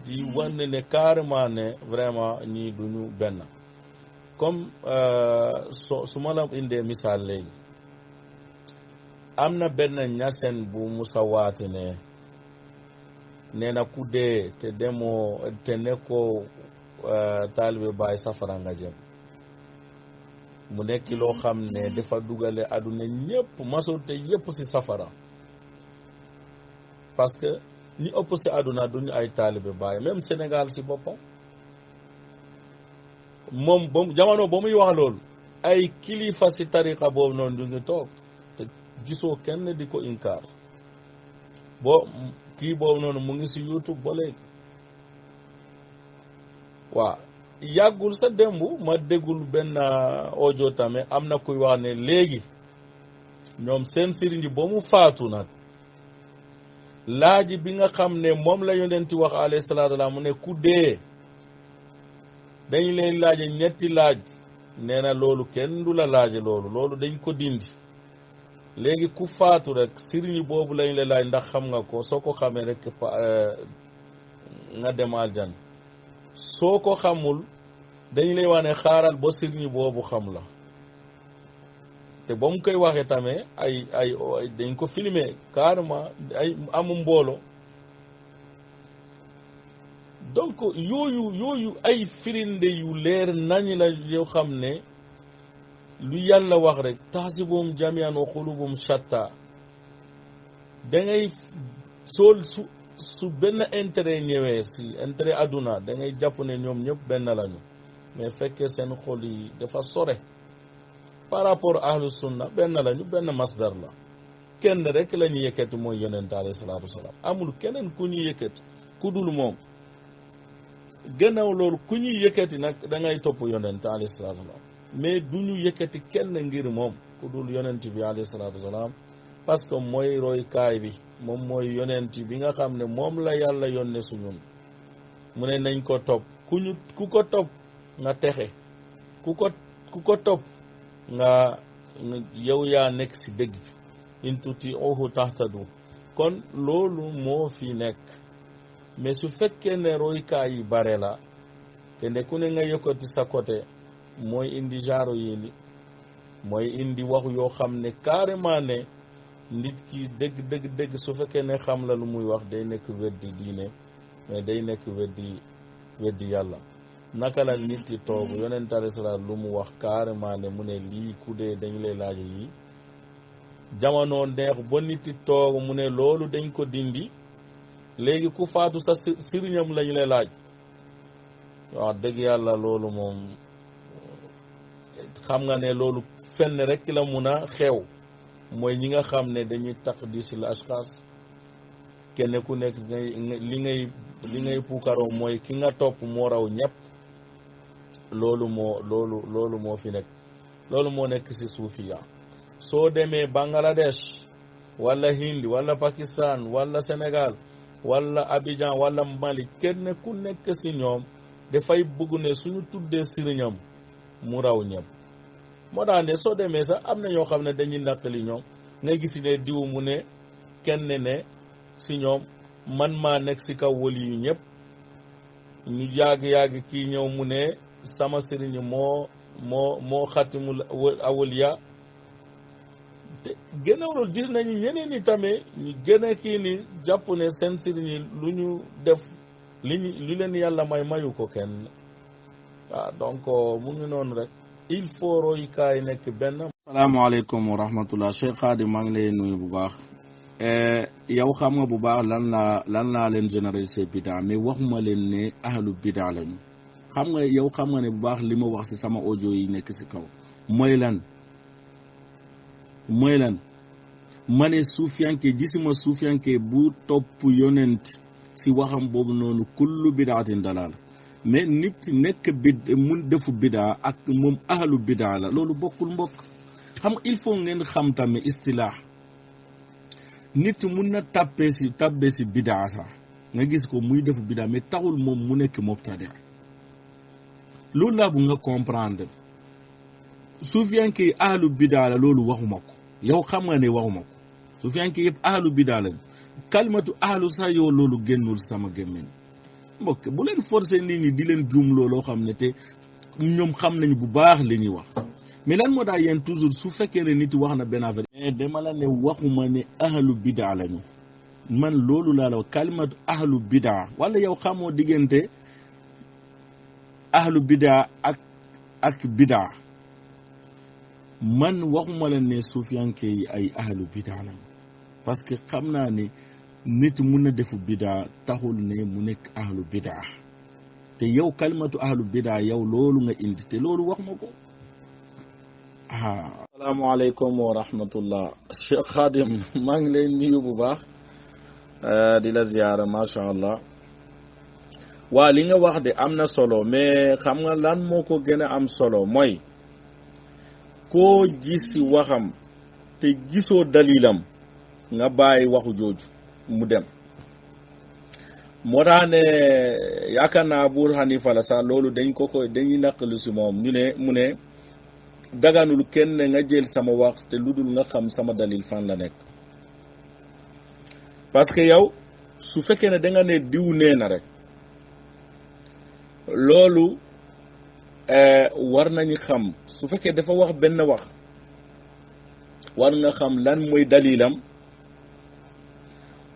di wane ne carrément ne vraiment ñii duñu benn comme su ma la indee misaal léegi am na benn ñaseen bu musa waate ne nee na ku dee te demoo te nekkoo taalibe Baay safara nga jëm mu nekk loo xam ne dafa dugale àdduna ñëpp masote yëpp ci safara parce que ñi ëpp ci àdduna duñu ay taalibe Baay même Sénégal ci boppam moom ba jamono ba muy wax loolu ay kilifa ci tariqa boobu noonu du ngi toog te gisoo kenn di ko inkaar kii boobu noonu mu ngi ci YouTube ba léegi waaw yàggul sa démb ma déggul benn audio tamit am na kuy wax ne léegi ñoom seen sëriñ ba mu faatu nag laaj bi nga xam ne moom la yonenti wax alayhi salaatu wa salaam mu ne ku dee dañu leen laaje ñetti laaj nee na loolu kenn du la laaje loolu dañ ko dindi léegi ku faatu rek sëriñ boobu lañ la laaj ndax xam nga ko soo ko xamee rek nga dem aljan soo ko xamul dañu lay wax ne xaaral ba sëriñ boobu xam la te ba mu koy waxee tamit ay dañ ko filmer carrément ay amu mbooloo donc yooyu ay firinde yu leer nañ la yoo xam ne lu yàlla wax rek taxsibuhum jamian wa qulubuhum shatta da ngay su benn intérêt ñëwee si intérêt àdduna da ngay jàpp ne ñoom ñëpp benn lañu mais fekkee seen xol yi dafa sore par rapport ahlu sunna benn lañu benn masdar la kenn rek la ñu yëkkati mooy yonent alayhi salaatu wasalaam amul keneen ku ñu yëkkati ku dul moom gannaaw loolu ku ñuy yëkkati nag da ngay topp yonent alayhi salaatu wasalaam mais du ñu yëkkati kenn ngir moom ku dul yonent bi alayhi salaatu wasalaam parce que mooy roykaay bi moom mooy yonent bi nga xam ne moom la yàlla yónne su ñun mu ne nañ ko topp ku ko topp nga texe ku ko topp nga yow yaa nekk ci dëgg bi in tuti'uhu tahtadu kon loolu moo fi nekk mais su fekkee ne roykaay yi bare la te ne ku ne nga yëkkati sa côté mooy indi genre yi ni mooy indi wax yoo xam ne carrément ne nit ki dëgg su fekkee ne xam la lu muy wax day nekk weddi diine mais day nekk weddi yàlla naka la nit yi toog yonent alayhi salaam lu mu wax carrément ne mu ne lii ku dee dañu lay laaj yi jamono neex ba nit yi toog mu ne loolu dañ ko dindi léegi ku faatu sa sëriñam lañu lay laaj wax dëgg yàlla loolu moom xam nga ne loolu fenn rek la mun a xew mooy ñi nga xam ne dañuy taqdis al ashxaas kenn ku nekk li ngay puukaroo mooy ki nga topp moo raw ñëpp loolu moo fi nekk loolu moo nekk ci suufiya soo demee Bangladesh wala Hindi wala Pakistan wala Sénégal wala Abidjan wala Mali kenn ku nekk ci ñoom dafay bëgg ne suñu tuddee sëriñam mu raw ñëpp moo tax ne soo demee sax am na ñoo xam ne dañuy naqali ñoom nga gis ne diw mu ne kenn ne ci ñoom man maa nekk ci kaw wali yu ñëpp ñu yàgg kii ñëw mu ne sama sëriñ moo xatimul awliya te gën a loolu gis nañu ñeneen ñi tamit ñu gën a kii ni jàpp ne seen sëriñ yi lu ñu def lu leen yàlla mayu ko kenn waaw donc mu ngi noonu rek il faut royukaay nekk benn. salaamaaleykum wa rahmatullah Cheikh Khadim maa ngi lay nuyu bu baax yow xam nga bu baax lan laa leen généraliser bida mais waxuma leen ne ahlu bida lañu xam nga ne bu baax li ma wax ci sama audio yi nekk ci kaw mooy lan ma ne suufiyanke gisuma suufiyanke bu topp yonent ci waxam boobu noonu kullu bidaatin dalal mais nit nekk mun defu bidaa ak moom ahlu bidaa la loolu bokkul mbokk xam nga il faut ngeen xam tamit istilaax nit mun na tabbee ci bidaa sax nga gis ko muy defu bidaa mais taxul moom mu nekk mubtadi loolu laa bu nga comprendre suufiyanke yi ahlu bidaa la loolu waxuma ko yow xam nga ne waxuma ko suufiyanke yëpp ahlu bidaa lañu kalimatu ahlu sax yow loolu génnul sama gémmiñ mbokk bu leen forcer nit ñi di leen juumloo loo xam ne te ñoom xam nañu bu baax li ñuy wax mais lan moo tax yéen toujours su fekkee ne nit wax na benn affaire mais dama la ne waxuma ne ahlu bidaa lañu man loolu laa la wax kalimatu ahlu bidaa wala yow xamoo diggante ahlu bidaa ak bidaa man waxuma la ne suufiyanke yi ay ahlu bidaa lañu parce que xam naa ne nit mun na defu bidaa taxul ne mu nekk ahlu bidaa te yow kalimatu ahlu bidaa yow loolu nga indi te loolu wax ma ko asalaamaaleykum wa rahmatullah Cheikh Khadim maa ngi lay nuyu bu baax di la ziyaara macha allah waa li nga wax de am na solo mais xam nga lan moo ko gën a am solo mooy koo gis waxam te gisoo dalilam nga bàyyi waxu jooju mu dem moo tax ne yaakaar naa Abu Hanifa la sax loolu dañuy naqalu si moom mu ne daganul kenn nga jël sama wax te lu dul nga xam sama dalil fan la nekk parce que yow su fekkee ne danga ne diw nee na rek loolu war nañu xam su fekkee dafa wax benn wax war nga xam lan mooy dalilam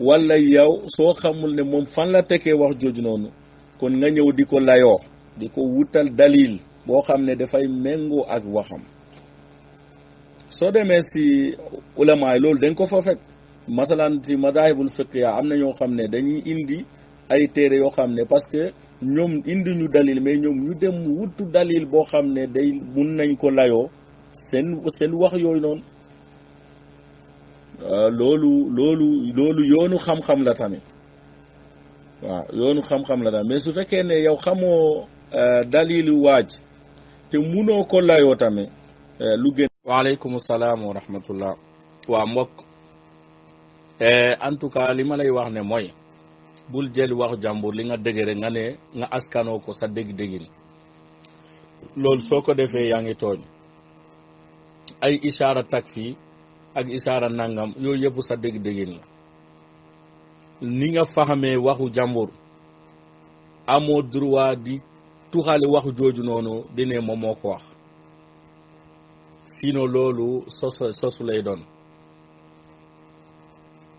wala yow soo xamul ne moom fan la tekkee wax jooju noonu kon nga ñëw di ko layoo di ko wutal dalil boo xam ne dafay méngoo ak waxam soo demee si ulama yi loolu dañ ko fa fekk masalan ci madahibul fiqhiya am na ñoo xam ne dañuy indi ay téere yoo xam ne parce que ñoom indi ñu dalil mais ñoom ñu dem wutu dalil boo xam ne day mun nañ ko layoo seen wax yooyu noonu loolu yoonu xam-xam la tamit waaw yoonu xam-xam la tamit mais su fekkee ne yow xamoo dalilu waaj te munoo ko layoo tamit lu gën. waaleykum salaam wa rahmatullah waa mbokk en tout cas li ma lay wax ne mooy bul jël waxu jàmbur li nga dégg rek nga ne nga askanoo ko sa dégg-déggin loolu soo ko defee yaa ngi tooñ ay ishaara takfi ak ishaara nangam yooyu yëpp sa dégg-déggin la ni nga faxamee waxu jàmbur amoo droit di tuxale waxu jooju noonu di ne moom moo ko wax sinon loolu sosu lay doon.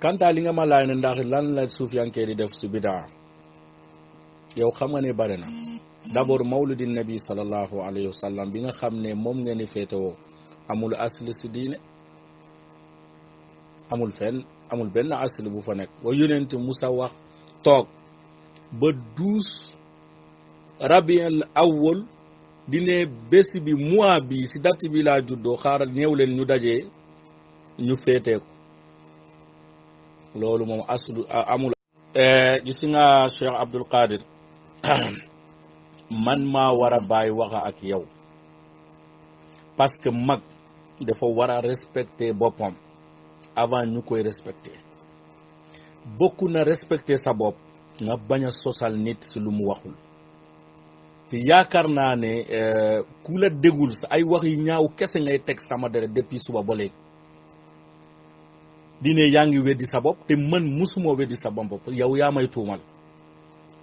kanta li nga ma laaj ne ndax lan la suufiyankee di def si bidaa yow xam nga ne bare na d'abord mawludi nabi sallallahu alayhi wa sallam bi nga xam ne moom ngeen di féetewoo amul asli si diine amul fenn amul benn asli bu fa nekk wa yonent Musa wax toog ba 12 rabiul awwal di ne bés bi mois bi si date bi laa juddoo xaaral ñëw leen ñu dajee ñu féetee ko loolu moom aslu amul. gis nga Cheikh Abdul Qadir man maa war a bàyyi waxa ak yow parce que mag dafa war a respecter boppam avant ñu koy respecter bokk na respecter sa bopp nga bañ a sosal nit si lu mu waxul te yaakaar naa ne ku la dégul sa ay wax yu ñaaw kese ngay teg sama deret depuis suba ba léegi dine yaa ngi weddi sa bopp te man musuma weddi sa bopp yow yaa may tuumal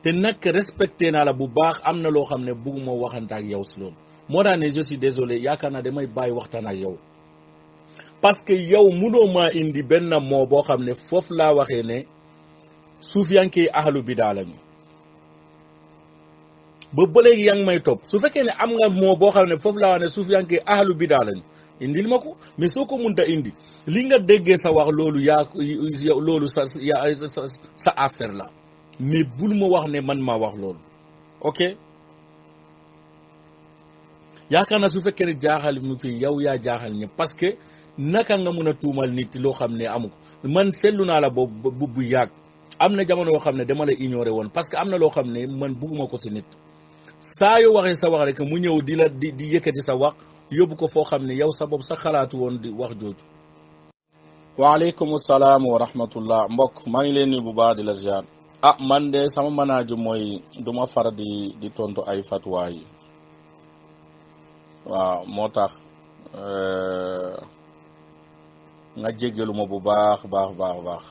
te nag respecté naa la bu baax am na loo xam ne bugguma waxante ak yow si loolu moo tax ne je suis désolé yaakaar naa damay bàyyi waxtaan ak yow parce que yow munoo maa indi benn moo boo xam ne foofu laa waxee ne suufiyanke ahlu bidaa lañu ba léegi yaa ngi may topp su fekkee ne am nga moo boo xam ne foofu laa wax ne suufiyanke ahlu bidaa lañu indil ma ko mais soo ko mënta indi li nga déggee sa wax loolu loolu sa affaire la mais bul ma wax ne man maa wax loolu ok yaakaar naa su fekkee ne jaaxal mu fi yow yaa jaaxal ñëpp parce que naka nga mën a tuumal nit loo xam ne amu ko man seetlu naa la boobu bu yàgg am na jamono yoo xam ne dama la ignoré woon parce que am na loo xam ne man bugguma ko si nit saa yoo waxee sa wax rek mu ñëw di yëkkati sa wax yóbbu ko foo xam ne yow sa bopp sa xalaatu woon di wax jooju. waaleykum salaam wa rahmatullah mbokk maa ngi leen ni bu baax di la ziar. man de sama manaaju mooy duma far di tontu ay fatwa yi waaw moo tax nga jéggalu ma bu baax.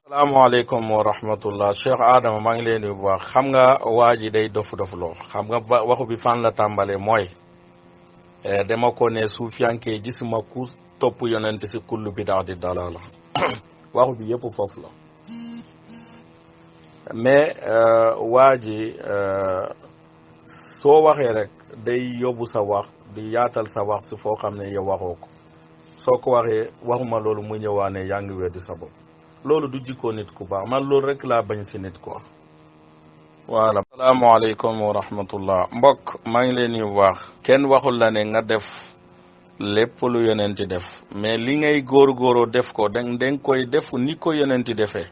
salaamaaleykum wa rahmatullah Cheikh Adama maa ngi leen ni bu baax xam nga waa ji day dof loo xam nga waxu bi fan la tàmbalee mooy dama ko ne suufiyanke gisuma ku topp yonent si kullu bidaa di dalala waxu bi yëpp foofu la mais waa ji soo waxee rek day yóbbu sa wax di yaatal sa wax si foo xam ne yow waxoo ko soo ko waxee waxuma loolu mu ñëwaane yaa ngi weddi sa bopp loolu du jikkoo nit ku baax man loolu rek laa bañ si nit quoi voilà. asalaamaaleykum wa rahmatullah mbokk maa ngi leen bu baax kenn waxul la ne nga def lépp lu yonenti def mais li ngay góorgóoroo def ko danga koy def ni ko yonenti defee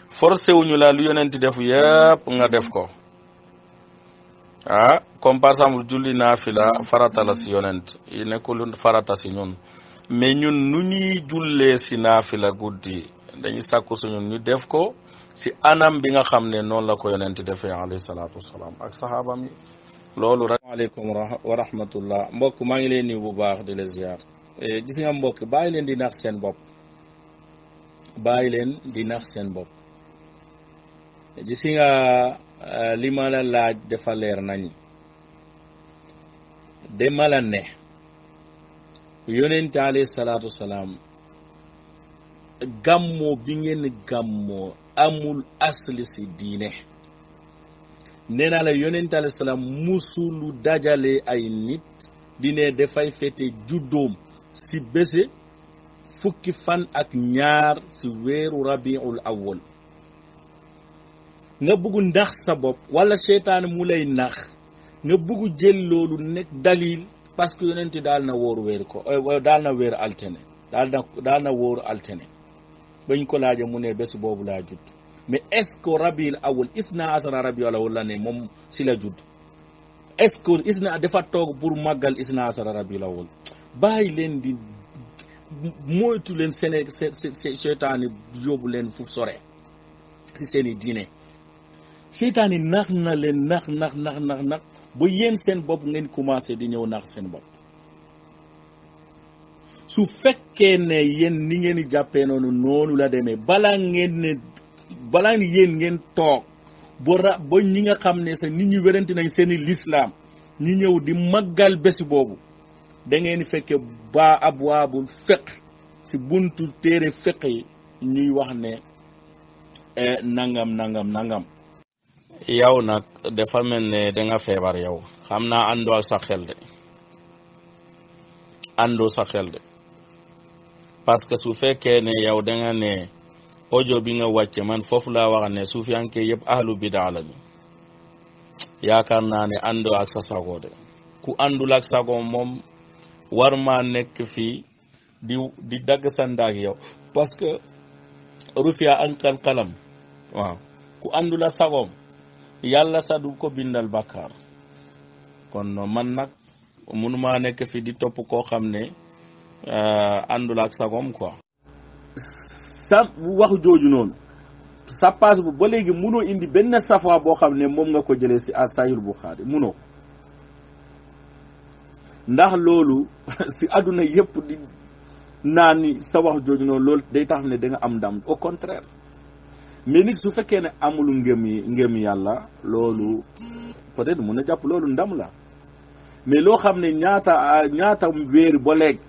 forcé wuñu la lu yonenti def yëpp nga def ko comme par exemple julli naafila farata la si yonent yi nekkul farata si ñun mais ñun nu ñuy jullee si naafila guddi dañuy sàkku si ñun ñu def ko si anam bi nga xam ne noonu la ko yonent defee alayhi salaatu wasalaam ak saxaabam yi loolu rek. waaleykum wa rahmatullah mbokk maa ngi leen nuyu bu baax di la ziar gis nga mbokk bàyyi leen di nax seen bopp gis nga li ma la laaj dafa leer nañ dama la ne yonent alayhi salaatu wasalaam gàmmoo bi ngeen gàmmoo amul asli si diine nee naa la yonent alayhi salaam musulu dajale ay nit dine dafay fete juddoom si bése fukki fan ak ñaar si weeru rabiul awwal nga bëgg ndax sa bopp wala seytaane mu lay nax nga bëgg jël loolu nekk dalil parce que yonent daal na wóor weer ko daal na weer altine daal na wóor altine bañ ko laaje mu ne bés boobu laa judd mais est-ce que rabiul awwal isna asara rabiul awwal la ne moom si la judd est-ce que isna dafa toog pour màggal isna asara rabiul awwal bàyyi leen di moytu leen seytaane yóbbu leen fu sore ci seeni diine seytaane nax na leen nax ba yéen seen bopp ngeen commencé di ñëw nax seen bopp su fekkee ne yéen ni ngeen di jàppee noonu la demee balaa yéen ngeen toog ba ñi nga xam ne sax nit ñi werante nañ seeni lislaam ñi ñëw di màggal bés boobu da ngeen fekke ba abwaabul fiqh si buntu téere fiqh yi ñuy wax ne nangam yow nag dafa mel ne danga feebar yow xam naa àndoo sa xel de parce que su fekkee ne yow danga ne audio bi nga wàcce man foofu laa wax ne suufiyanke yëpp ahlu bidaa lañu yaakaar naa ne àndoo ak sa sago de ku àndul ak sago moom war maa nekk fii di dagg sa ndaag yow parce que rufiya ankal qalam waaw ku àndul ak sagoom yàlla sa du ko bindal bàkkaar kon man nag mënuma nekk fii di topp koo xam ne àndul ak sagoom quoi sa wax jooju noonu sa passe bu ba léegi munoo indi benn safa boo xam ne moom nga ko jëlee si Sahih Bukhari munoo ndax loolu si àdduna yëpp di naan ni sa wax jooju noonu loolu day tax ne da nga am ndam au contraire mais nit su fekkee ne amul ngëm yàlla loolu peut-être mun na jàpp loolu ndam la mais loo xam ne ñaata weer ba léegi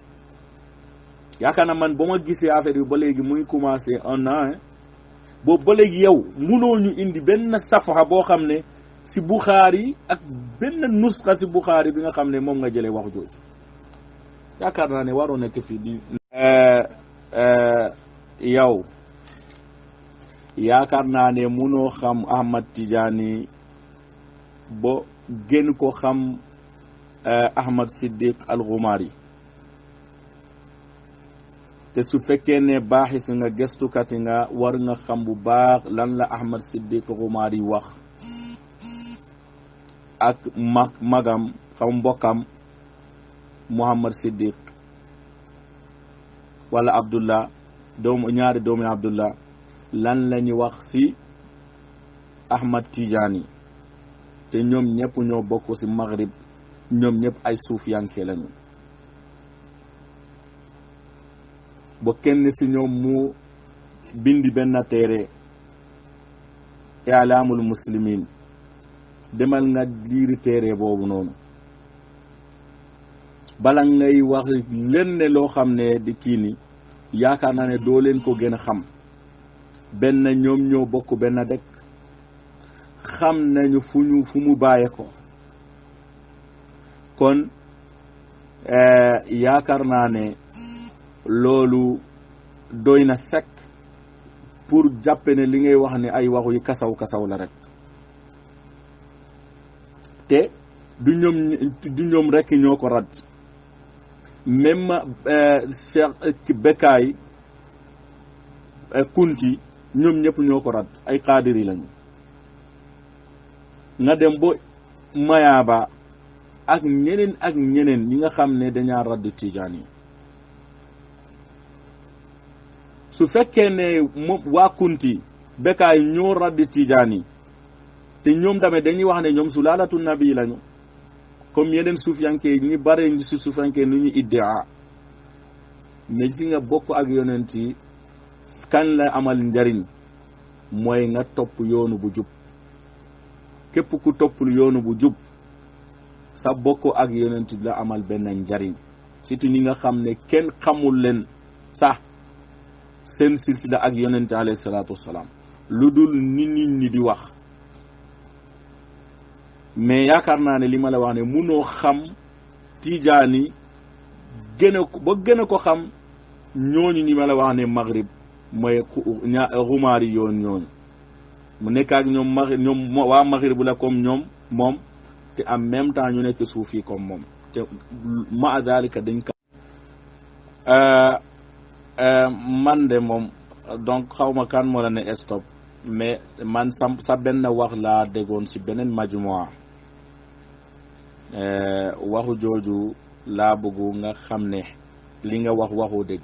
yaakaar na man ba ma gisee affaire bi ba léegi muy commencé 1 an boobu ba léegi yow munoo ñu indi benn safaxa boo xam ne si Bukhari ak benn nusxa si Bukhari bi nga xam ne moom nga jëlee wax jooju yaakaar naa ne waroo nekk fii di yow yaakaar naa ne munoo xam Ahmad Tidiane ba gën ko xam Ahmad Siddiq al-Ghumari te su fekkee ne baaxis nga gëstukati nga war nga xam bu baax lan la Ahmad Siddiq al-Ghumari wax ak magam xam mbokkam Muhammad Siddiq wala Abdullah ñaari doomi Abdullah lan la ñu wax si Ahmad Tidiane te ñoom ñëpp ñoo bokk si Maghrib ñoom ñëpp ay suufiyanke lañu ba kenn si ñoom mu bindi benn téere I'laamul Muslimin demal nga liiri téere boobu noonu bala ngay wax lenn loo xam ne di kii ni yaakaar naa ne doo leen ko gën a xam benn ñoom ñoo bokk benn dëkk xam nañu fu mu bàyyee ko kon yaakaar naa ne loolu doy na sekk pour jàppe ne li ngay wax ne ay waxu yi kasaw la rek te du ñoom rek ñoo ko rad même Cheikh Bekkaay Kunti ñoom ñëpp ñoo ko rad ay qaadiri lañu nga dem bo Mayaba ak ñeneen ñi nga xam ne dañaa radd Tijaan yi su fekkee ne waa Kunti Bekkaay ñoo radd Tijaan yi te ñoom tamit dañuy wax ne ñoom sulaalatu nabi lañu comme yeneen suufiyanke ñi bare si suufiyanke nu ñu iddia mais si nga bokk ak yonent yi kan la amal njariñ mooy nga topp yoonu bu jub képp ku toppul yoonu bu jub sa bokk ak yonent la amal benn njariñ surtout ñi nga xam ne kenn xamul leen sax seen silsila ak yonent alayhi salaatu wassalaam lu dul nit ñi di wax mais yaakaar naa ne li ma la wax ne munoo xam Tijaani gën a ko xam ñooñu ñi ma la wax ne Maghrib mooy Ghumari ñooñu mu nekk ak ñoom waa Maghrib la comme moom te en même temps ñu nekk suufi comme moom te ma dalika dañ ko man de moom donc xawma kan moo la ne stop mais man sa benn wax laa déggoon si beneen majmua waxu jooju laa bëggu nga xam ne li nga waxu dégg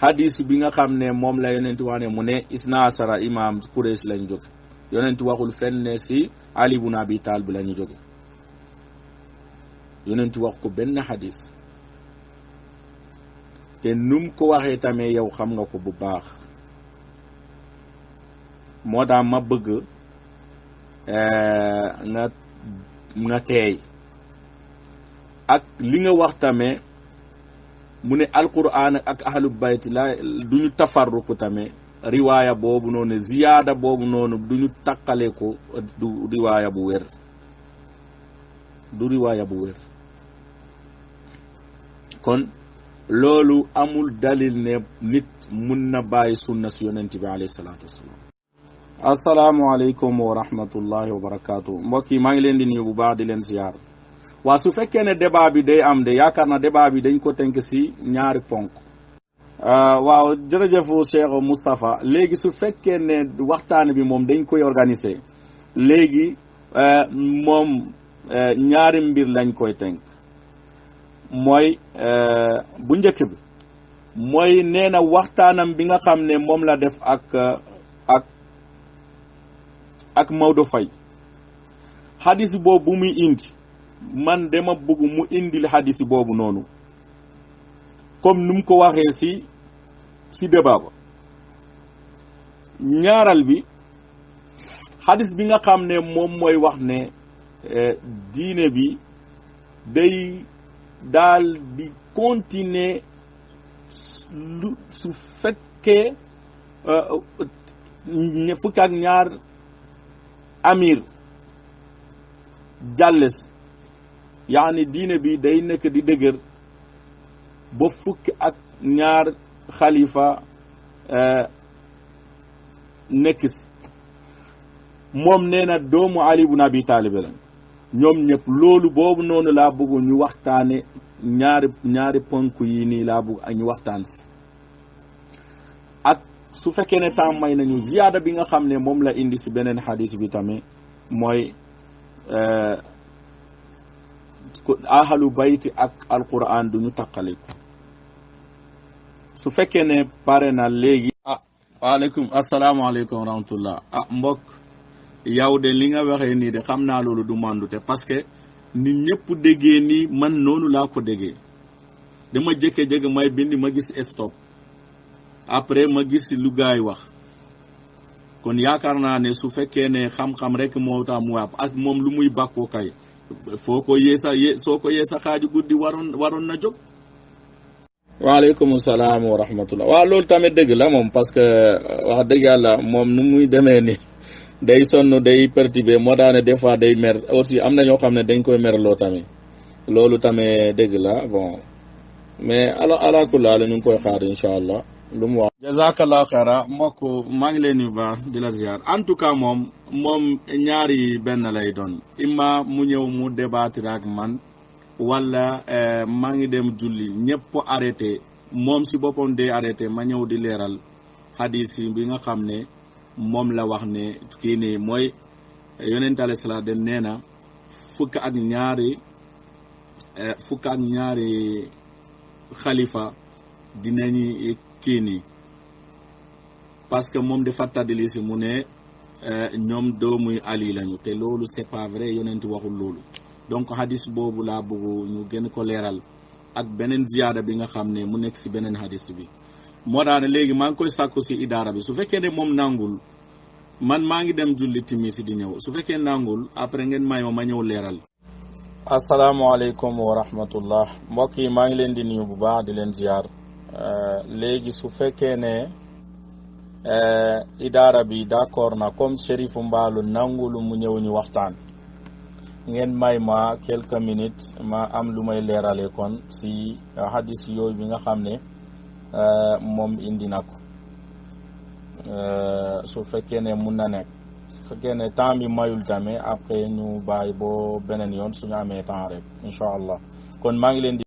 hadis bi nga xam ne moom la yonent wax ne mu ne isna asara imam Quraysh lañ jóge yonent waxul fenn ne si Ali ibn Abi Talib bi lañu jóge yonent wax ko benn hadis te num ko waxee tamit yow xam nga ko bu baax moo tax ma bëgg nga teey ak li nga wax tamit mu ne alquran ak ahlu bayt la duñu tafarruku tamit riwaaya boobu noonu ziyaada boobu noonu duñu takkale ko du riwaaya bu wér du riwaaya bu wér kon loolu amul dalil ne nit mun na bàyyi sunna si yonent bi alayhi salaatu wasalaam asalaamualeykum wa rahmatullahi wa barakaatu mbokk yi maa ngi leen di nuyu bu baax di leen ziyaar waa su fekkee ne débat bi day am de yaakaar na débat bi dañ ko tënk si ñaari ponk waaw jërëjëfu Cheikh Moustapha léegi su fekkee ne waxtaan bi moom dañ koy organiser léegi moom ñaari mbir lañ koy tënk mooy bu njëkk bi mooy nee na waxtaanam bi nga xam ne moom la def ak Maodo Faye hadis boobu bu muy indi man dama bëgg mu indil hadis boobu noonu comme nu mu ko waxee si débat ba ñaaral bi hadis bi nga xam ne moom mooy wax ne diine bi day daal di continuer su fekkee fukk ak ñaar amir jàlles yaani diine bi day nekk di dëgër ba fukki ak ñaar xalifa nekk si moom nee na doomu Ali ibn Abi Talib la ñoom ñëpp loolu boobu noonu laa bëgg ñu waxtaane ñaari ponk yi nii laa bëgg ñu waxtaan si ak su fekkee ne temps may nañu ziyaada bi nga xam ne moom la indi si beneen xadis bi tamit mooy ahalu bayti ak alquran duñu taqale ko su fekkee ne pare na léegi waaleykum asalaamaaleykum wa rahmatullah mbokk yow de li nga waxee nii de xam naa loolu du mandute parce que nit ñëpp déggee nii man noonu laa ko déggee dama jékki-jékki may bind ma gis stop après ma gis lu gaay wax kon yaakaar naa ne su fekkee ne xam-xam rek moo tax mu waab ak moom lu muy bàkkoo kay foo ko soo ko yee sa xaaju guddi waroon na jóg. waaleykum salaam wa rahmatullah waaw loolu tamit dëgg la moom parce que wax dëgg yàlla moom nu muy demee ni day sonn day perturbé moo daane des fois day mer aussi am na ñoo xam ne dañ koy merloo tamit loolu tamit dëgg la bon mais ala kulaa la ñu ngi koy xaar incha allah lu mu wax. jazakallah xayra mbokk maa ngi leen di baax di la ziar en tout cas moom ñaari benn lay doon imma mu ñëw mu débattre ak man wala maa ngi dem julli ñëpp arrêté moom si boppam day arrêté ma ñëw di leeral hadis yi bi nga xam ne moom la wax ne kii nii mooy yonent alayhi salaam de nee na fukk ak ñaari xalifa dinañu kii nii parce que moom dafa tàddali si mu ne ñoom doomuy Ali lañu te loolu c'est pas vrai yonent waxul loolu donc hadis boobu laa bëgg ñu gën ko leeral ak beneen ziyaada bi nga xam ne mu nekk si beneen hadis bi moo tax ne léegi maa ngi koy sàkku si idaara bi su fekkee ne moom nangul man maa ngi dem julli timis di ñëw su fekkee nangul après ngeen may ma ñëw leeral. asalaamaaleykum wa rahmatullah mbokk yi maa ngi leen di nuyu bu baax di leen ziar léegi su fekkee ne idaara bi d'accord na comme Chérifu Mbaalu nangulu mu ñëw ñu waxtaan ngeen may ma quelques minutes ma am lu may leerale kon si hadis yooyu bi nga xam ne moom indi na ko su fekkee ne mun na nekk su fekkee ne temps bi mayul tamit après ñu bàyyi boo beneen yoon suñu amee temps rek incha allah kon maa ngi leen di.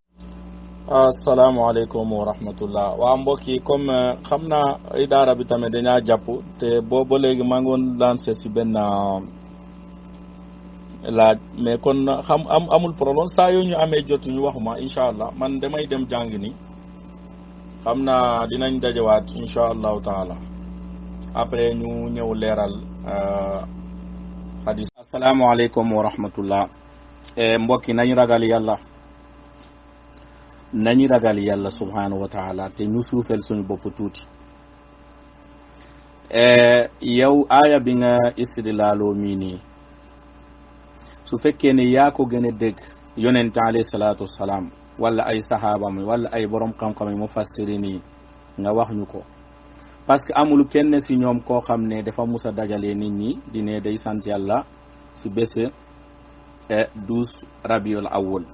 asalaamaaleykum wa rahmatullah waa mbokk yi comme xam naa idaara bi tamit dañaa jàpp te booba léegi maa ngi woon lancé si benn laaj mais kon amul problème saa yoo ñu amee jotu ñu waxuma incha allah man damay dem jàng ni xam naa dinañ dajawaat insha allahu taala après ñu ñëw leeral hadis. asalaamaaleykum wa rahmatullah. mbokki nañ ragal yàlla, nañu ragal yàlla subhanahu wa taala te ñu suufel suñu bopp tuuti. yow aaya bi nga istidlaaloo mii nii su fekkee ne yaa ko gën a dégg yonent alayhi salaatu wassalaam wala ay saxaabam wala ay borom xam-xam yi mufassirin yi nga wax ñu ko, parce que amul kenn si ñoom koo xam ne dafa mus a dajale nit ñi di ne day sant yàlla si bés 12 rabiul awwal,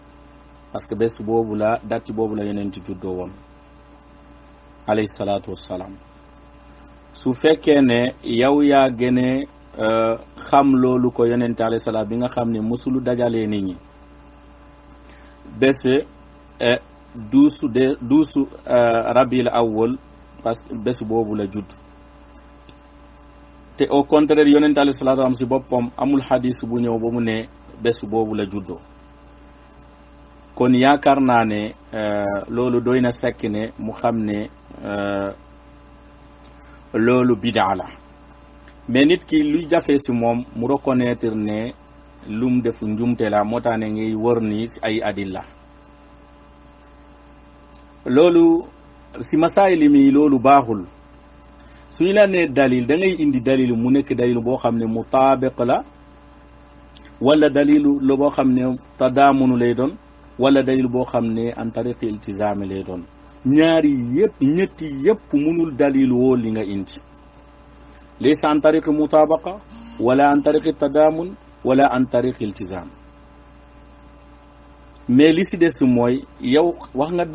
parce que bés boobu la date boobu la yonent juddoo woon alayhi salaatu wassalaam. su fekkee ne yow yaa gëne xam loolu ko yonent alayhi salaam bi nga xam ne musulu dajalee nit ñi bés 12 rabiul awwal, parce que bés boobu la judd. te au contraire yonent alayhi salaam si boppam amul xadis bu ñëw ba mu ne bés boobu la juddoo. kon yaakaar naa ne loolu doy na sekk ne mu xam ne loolu bidaa la, mais nit ki luy jafe si moom mu reconnaître ne lum def njumte la, moo tax ne ngay wër ni si ay adilla. loolu si masaayil mi loolu baaxul. suñu la nee dalil da ngay indi dalil mu nekk dalil boo xam ne mutaabiq la, wala dalilu la boo xam ne tadaamunu lay doon, wala dalil boo xam ne an tariqi iltizaami lay doon. ñaari yëpp ñetti yëpp munul dalil woo li nga indi, laysa an tariqi mutaabaqa wala an tariqi tadaamun wala an tariqi iltizaam. mais li si des mooy yow wax nga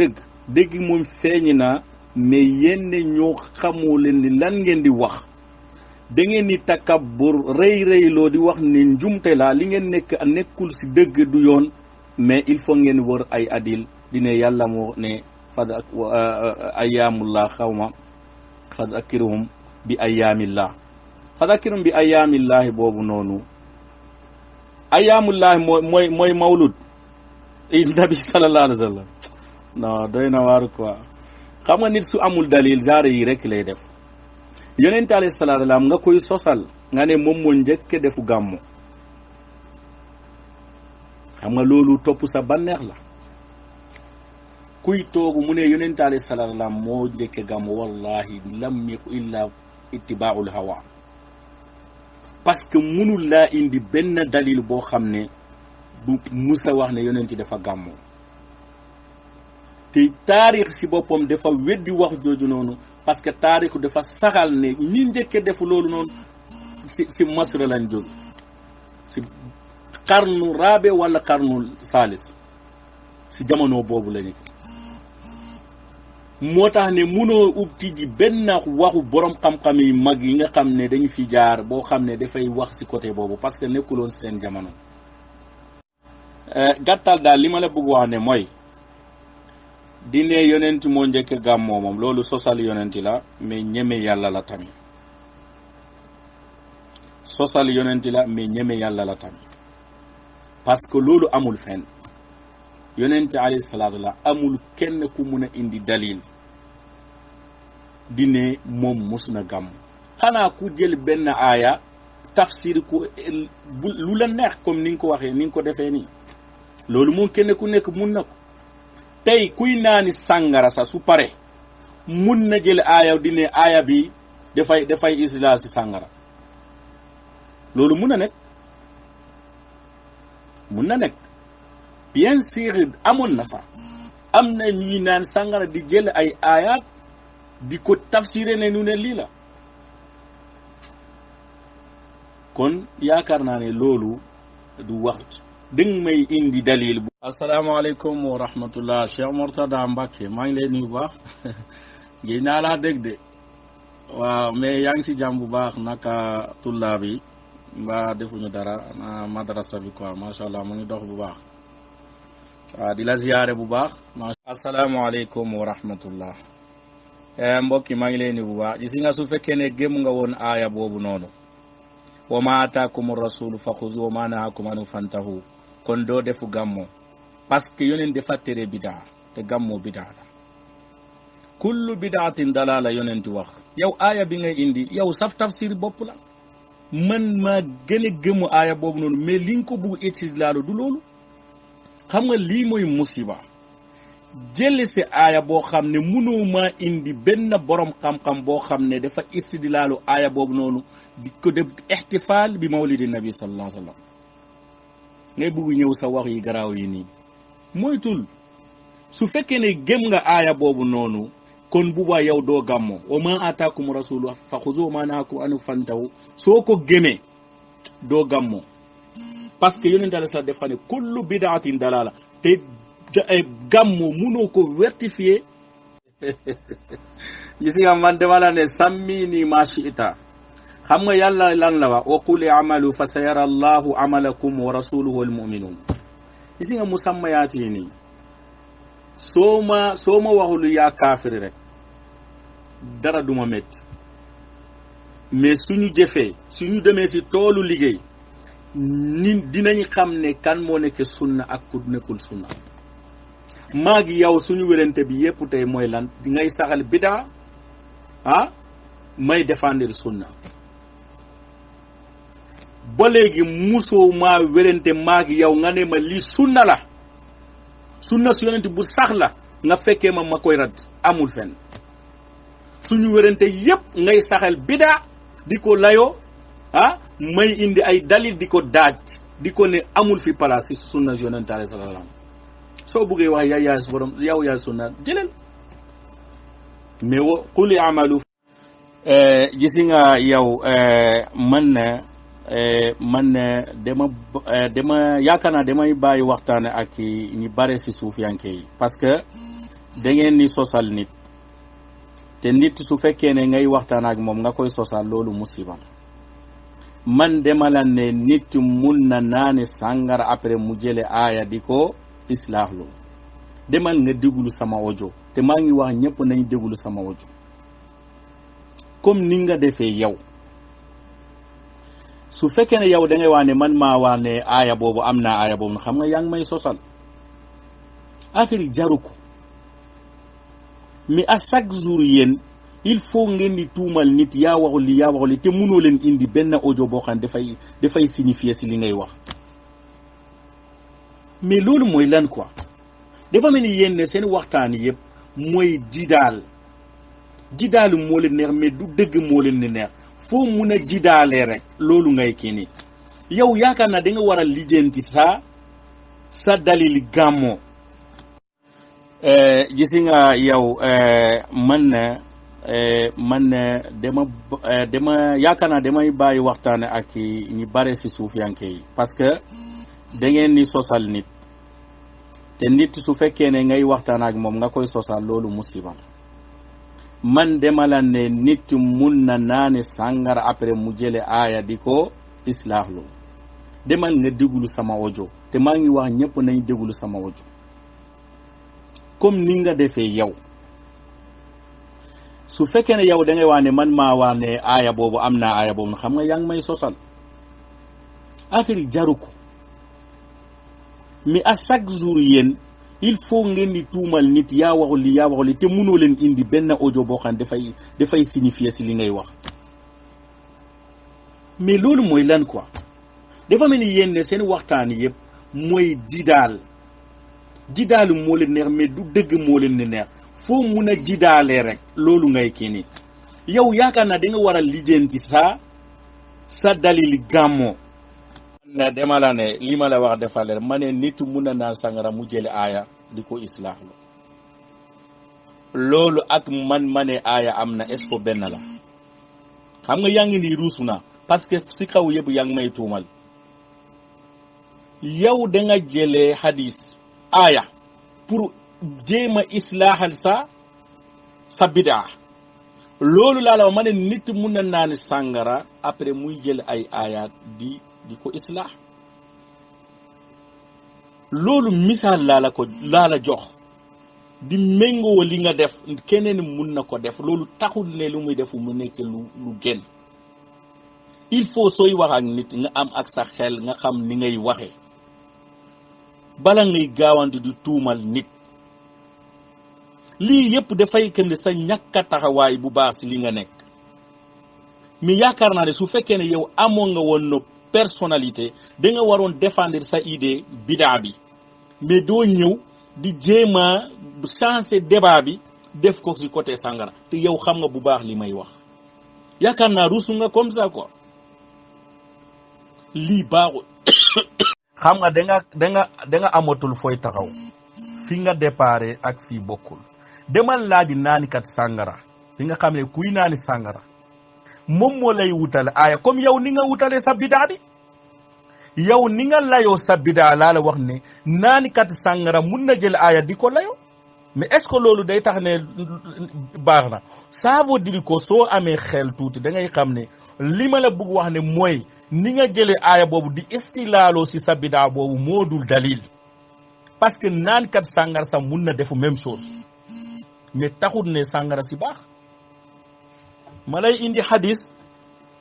dëgg moom feeñ na, mais yéen ñoo xamoo leen ni lan ngeen di wax. da ngeen ni takabbur rëy loo di wax ne njumte la, li ngeen nekkul si dëgg du yoon, mais il faut ngeen wër ay adil di ne yàlla moo ne ayaamullah xawma fadakiruhum bi ayaamillah. fadakiruhum bi ayaamillahi boobu noonu, ayaamullahi mooy mawlud nabi sallallahu alayhi wa sallam. non doy na waar quoi. xam nga nit su amul dalil genre yi rek lay def. yonent alayhi salaatu salaam nga koy sosal nga ne moom moo njëkk defu gàmmu. xam nga loolu topp sa banneex la. kuy toogu mu ne yonent alayhi salaatu salaam moo njëkk gàmmu, wallahi lam yaku illa ittibaaul hawa. parce que munul laa indi benn dalil boo xam ne bu musa wax ne yonent dafa gàmmu. te taarix si boppam dafa weddi wax jooju noonu, parce que taarix dafa saxal ne ñi njëkke defu loolu noonu si Masra lañ jóg, si xarnu raabe wala xarnu saalis, si jamono boobu la ñu. moo tax ne munoo ubti ji benn waxu borom xam-xam yi mag yi nga xam ne dañu fi jaar boo xam ne dafay wax si côté boobu, parce que nekkuloon seen jamono. gàttal daal li ma la bëgg wax ne mooy di ne yonent moo njëkk gàmmoo moom loolu sosal yonent la, mais ñeme yàlla la tamit. sosal yonent la mais ñeme yàlla la tamit, parce que loolu amul fenn. yonent alayhi salaatu la amul kenn ku mun a indi dalil di ne moom mus na gàmm. xanaa ku jël benn aaya tafsir ku lu la neex comme ni nga ko waxee, ni nga ko defee nii. loolu moom kenn ku nekk mun na ko. tey kuy naani sàngara sa su pare mun na jël aaya di ne aaya bi dafay islaa si sàngara. loolu mun na nekk bien sûr amoon na sax. am na ñuy naan sàngara di jël ay aayaat di ko tafsiré ne nu ne lii la. kon yaakaar naa ne loolu du waxtu dëng may indi dalil bu. asalaamaaleykum wa rahmatullah. Cheikh Mortada Mbacke maa ngi lay nuyu bu baax. géej naa laa dégg de. waaw mais yaa ngi si jàmm bu baax naka tullaa bi mbaa defuñu dara na madrasa bi quoi macha allah mu ngi dox bu baax. waaw di la ziyaare bu baax. asalaamaaleykum wa rahmatullah. mbokki maa ngi lay nuyu bu baax gis nga su fekkee ne gëm nga woon aaya boobu noonu. wa ma ataakum rasulu faxuzu wa ma nahakum anhu fantahu kon doo defu gàmmo parce que yoneen dafa tere bidaa te gàmmo bidaa la kullu bid'atin dalala yonenti wax yow aaya bi ngay indi yow saf tafsir bopp la man maa gën a gëmu aaya boobu noonu mais li nga ko bugg istidlaalu du loolu xam nga lii mooy musiba jële si aaya boo xam ne mënoo maa indi benn borom xam-xam boo xam ne dafa istidlaalu aaya boobu noonu di ko def ixtifaal bi mawlidi nabi sallallahu alayhi wa sallam ngay bugg ñëw sa wax yi garaaw yi nii moytul su fekkee ne gëm nga aaya boobu noonu kon bu baa yow doo gàmmoo wa ma ataakum rasulu fa xuzu ma nahakum anu fantahu soo ko gëmee doo gàmmoo parce que yonent Yàlla sax dafa ne kullu bid'atin dalala te gàmmoo munoo ko vertifier gis nga man dama la ne sàmmi ni ma shi'ta xam nga yàlla lan la wax wa qul i'malu fa sayara allahu amalakum wa rasuluhu wal mu'minun gis nga musammayaat yi nii soo ma waxul yaa kaafiri rek dara duma métti mais suñu jëfee suñu demee si toolu liggéey ni dinañ xam ne kan moo nekk sunna ak ku nekkul sunna maa ngi yow suñu wérante bi yépp tey mooy lan di ngay saxal bidaa may défendre sunna ba léegi musoo maa wérante maa ngi yow nga ne ma lii sunna la sunna su yonent bu sax la nga fekkee ma koy rad amul fenn suñu wérante yépp ngay saxal bidaa di ko layoo may indi ay dalil di ko daaj di ko ne amul fi place si sunna yonent alayhi salaam soo buggee wax yaay su borom yow yaay sunna jëlal mais wa qul i'malu gis nga yow man dama yaakaar naa damay bàyyi waxtaan ak ñi bare si suufiyanke yi parce que da ngeen ni sosal nit te nit su fekkee ne ngay waxtaan ak moom nga koy sosal loolu musiba man dama la ne nit mun na naane sàngara après mu jële aaya di ko islaaxlu demal nga déglu sama audio te maa ngi wax ñëpp nañ déglu sama audio comme ni nga defee yow su fekkee ne yow da ngay wax ne man maa wax ne aaya boobu am naa aaya boobu xam nga yaa ngi may sosal affaire yi jaru ko mais à chaque jour yéen il faut ngeen di tuumal nit yaa waxul li te mënoo leen indi benn audio boo xam ne dafay signifier si li ngay wax mais loolu mooy lan quoi dafa mel ni yéen ne seen waxtaan yëpp mooy jidaalu moo leen neex mais du dëgg moo leen neex foo mun a jidaalee rek loolu ngay kii nii yow yaakaar naa da nga war a lijjanti sa dalil gàmmoo gis nga yow man dama yaakaar naa damay bàyyi waxtaan ak ñi bare si suufiyanke yi parce que da ngeen ni sosal nit te nit su fekkee ne ngay waxtaan ak moom nga koy sosal loolu musiba man dama la ne nit mun na naane sàngara après mu jële aaya di ko islaaxlu demal nga déglu sama audio te maa ngi wax ñëpp nañ déglu sama audio comme ni nga defee yow su fekkee ne yow da ngay wax ne man maa wax ne aaya boobu am naa aaya boobu xam nga yaa ngi may sosal affaire yi jaru ko mais à chaque jour yéen il faut ngeen di tuumal nit yaa waxul li te mënoo leen indi benn audio boo xam ne dafay signifier si li ngay wax mais loolu mooy lan quoi dafa mel ni yéen ne seen waxtaan yëpp mooy jidaalu moo leen neex mais du dëgg moo leen neex foo mun a jidaalee rek loolu ngay kii nii yow yaakaar naa da nga war a lijjanti sa dalil gàmmoo na dama la ne li ma la wax defal leen ma ne nit mun na naan sangara mu jële aaya di ko islaaxlu loolu ak man ma ne aaya am na est-ce que benn la xam nga yaa ngi nii ruusu na parce que si kaw yëpp yaa ngi may tuumal yow da nga jëlee hadis aaya pour jéem a islaaxal sa bidaa loolu laa la wax ma ne nit mun na naan sangara après muy jël ay aaya di ko islaax loolu misaal laa la jox di méngoo li nga def keneen mun na ko def loolu taxul ne lu muy def mu nekk lu gën il faut sooy wax ak nit nga am ak sa xel nga xam ni ngay waxee bala ngay gaawante di tuumal nit lii yëpp dafay kenn sa ñàkk a taxawaay bu baax si li nga nekk mais yaakaar naa ne su fekkee ne yow amoon nga woon no personnalité da nga waroon défendre sa idée bidaa bi mais doo ñëw di jéem a changer débat bi def ko si côté sangara te yow xam nga bu baax li may wax yaakaar naa rusu nga comme ça quoi lii baaxul. xam nga da nga amatul fooy taxaw fi nga déparé ak fii bokkul demal laaji naanikat sangara bi nga xam ne kuy naani sangara moom moo lay wutale aaya comme yow ni nga wutale sa bidaa bi yow ni nga layoo sa bidaa laa la wax ne naanikat sangara mun na jël aaya di ko layoo mais est-ce que loolu day tax ne baax na ça veut dire que soo amee xel tuuti da ngay xam ne li ma la bëgg wax ne mooy ni nga jëlee aaya boobu di istilaaloo si sa bidaa boobu moo dul dalil parce que naankat sangara sax mun na defu même chose mais taxut ne sangara si baax ma lay indi hadis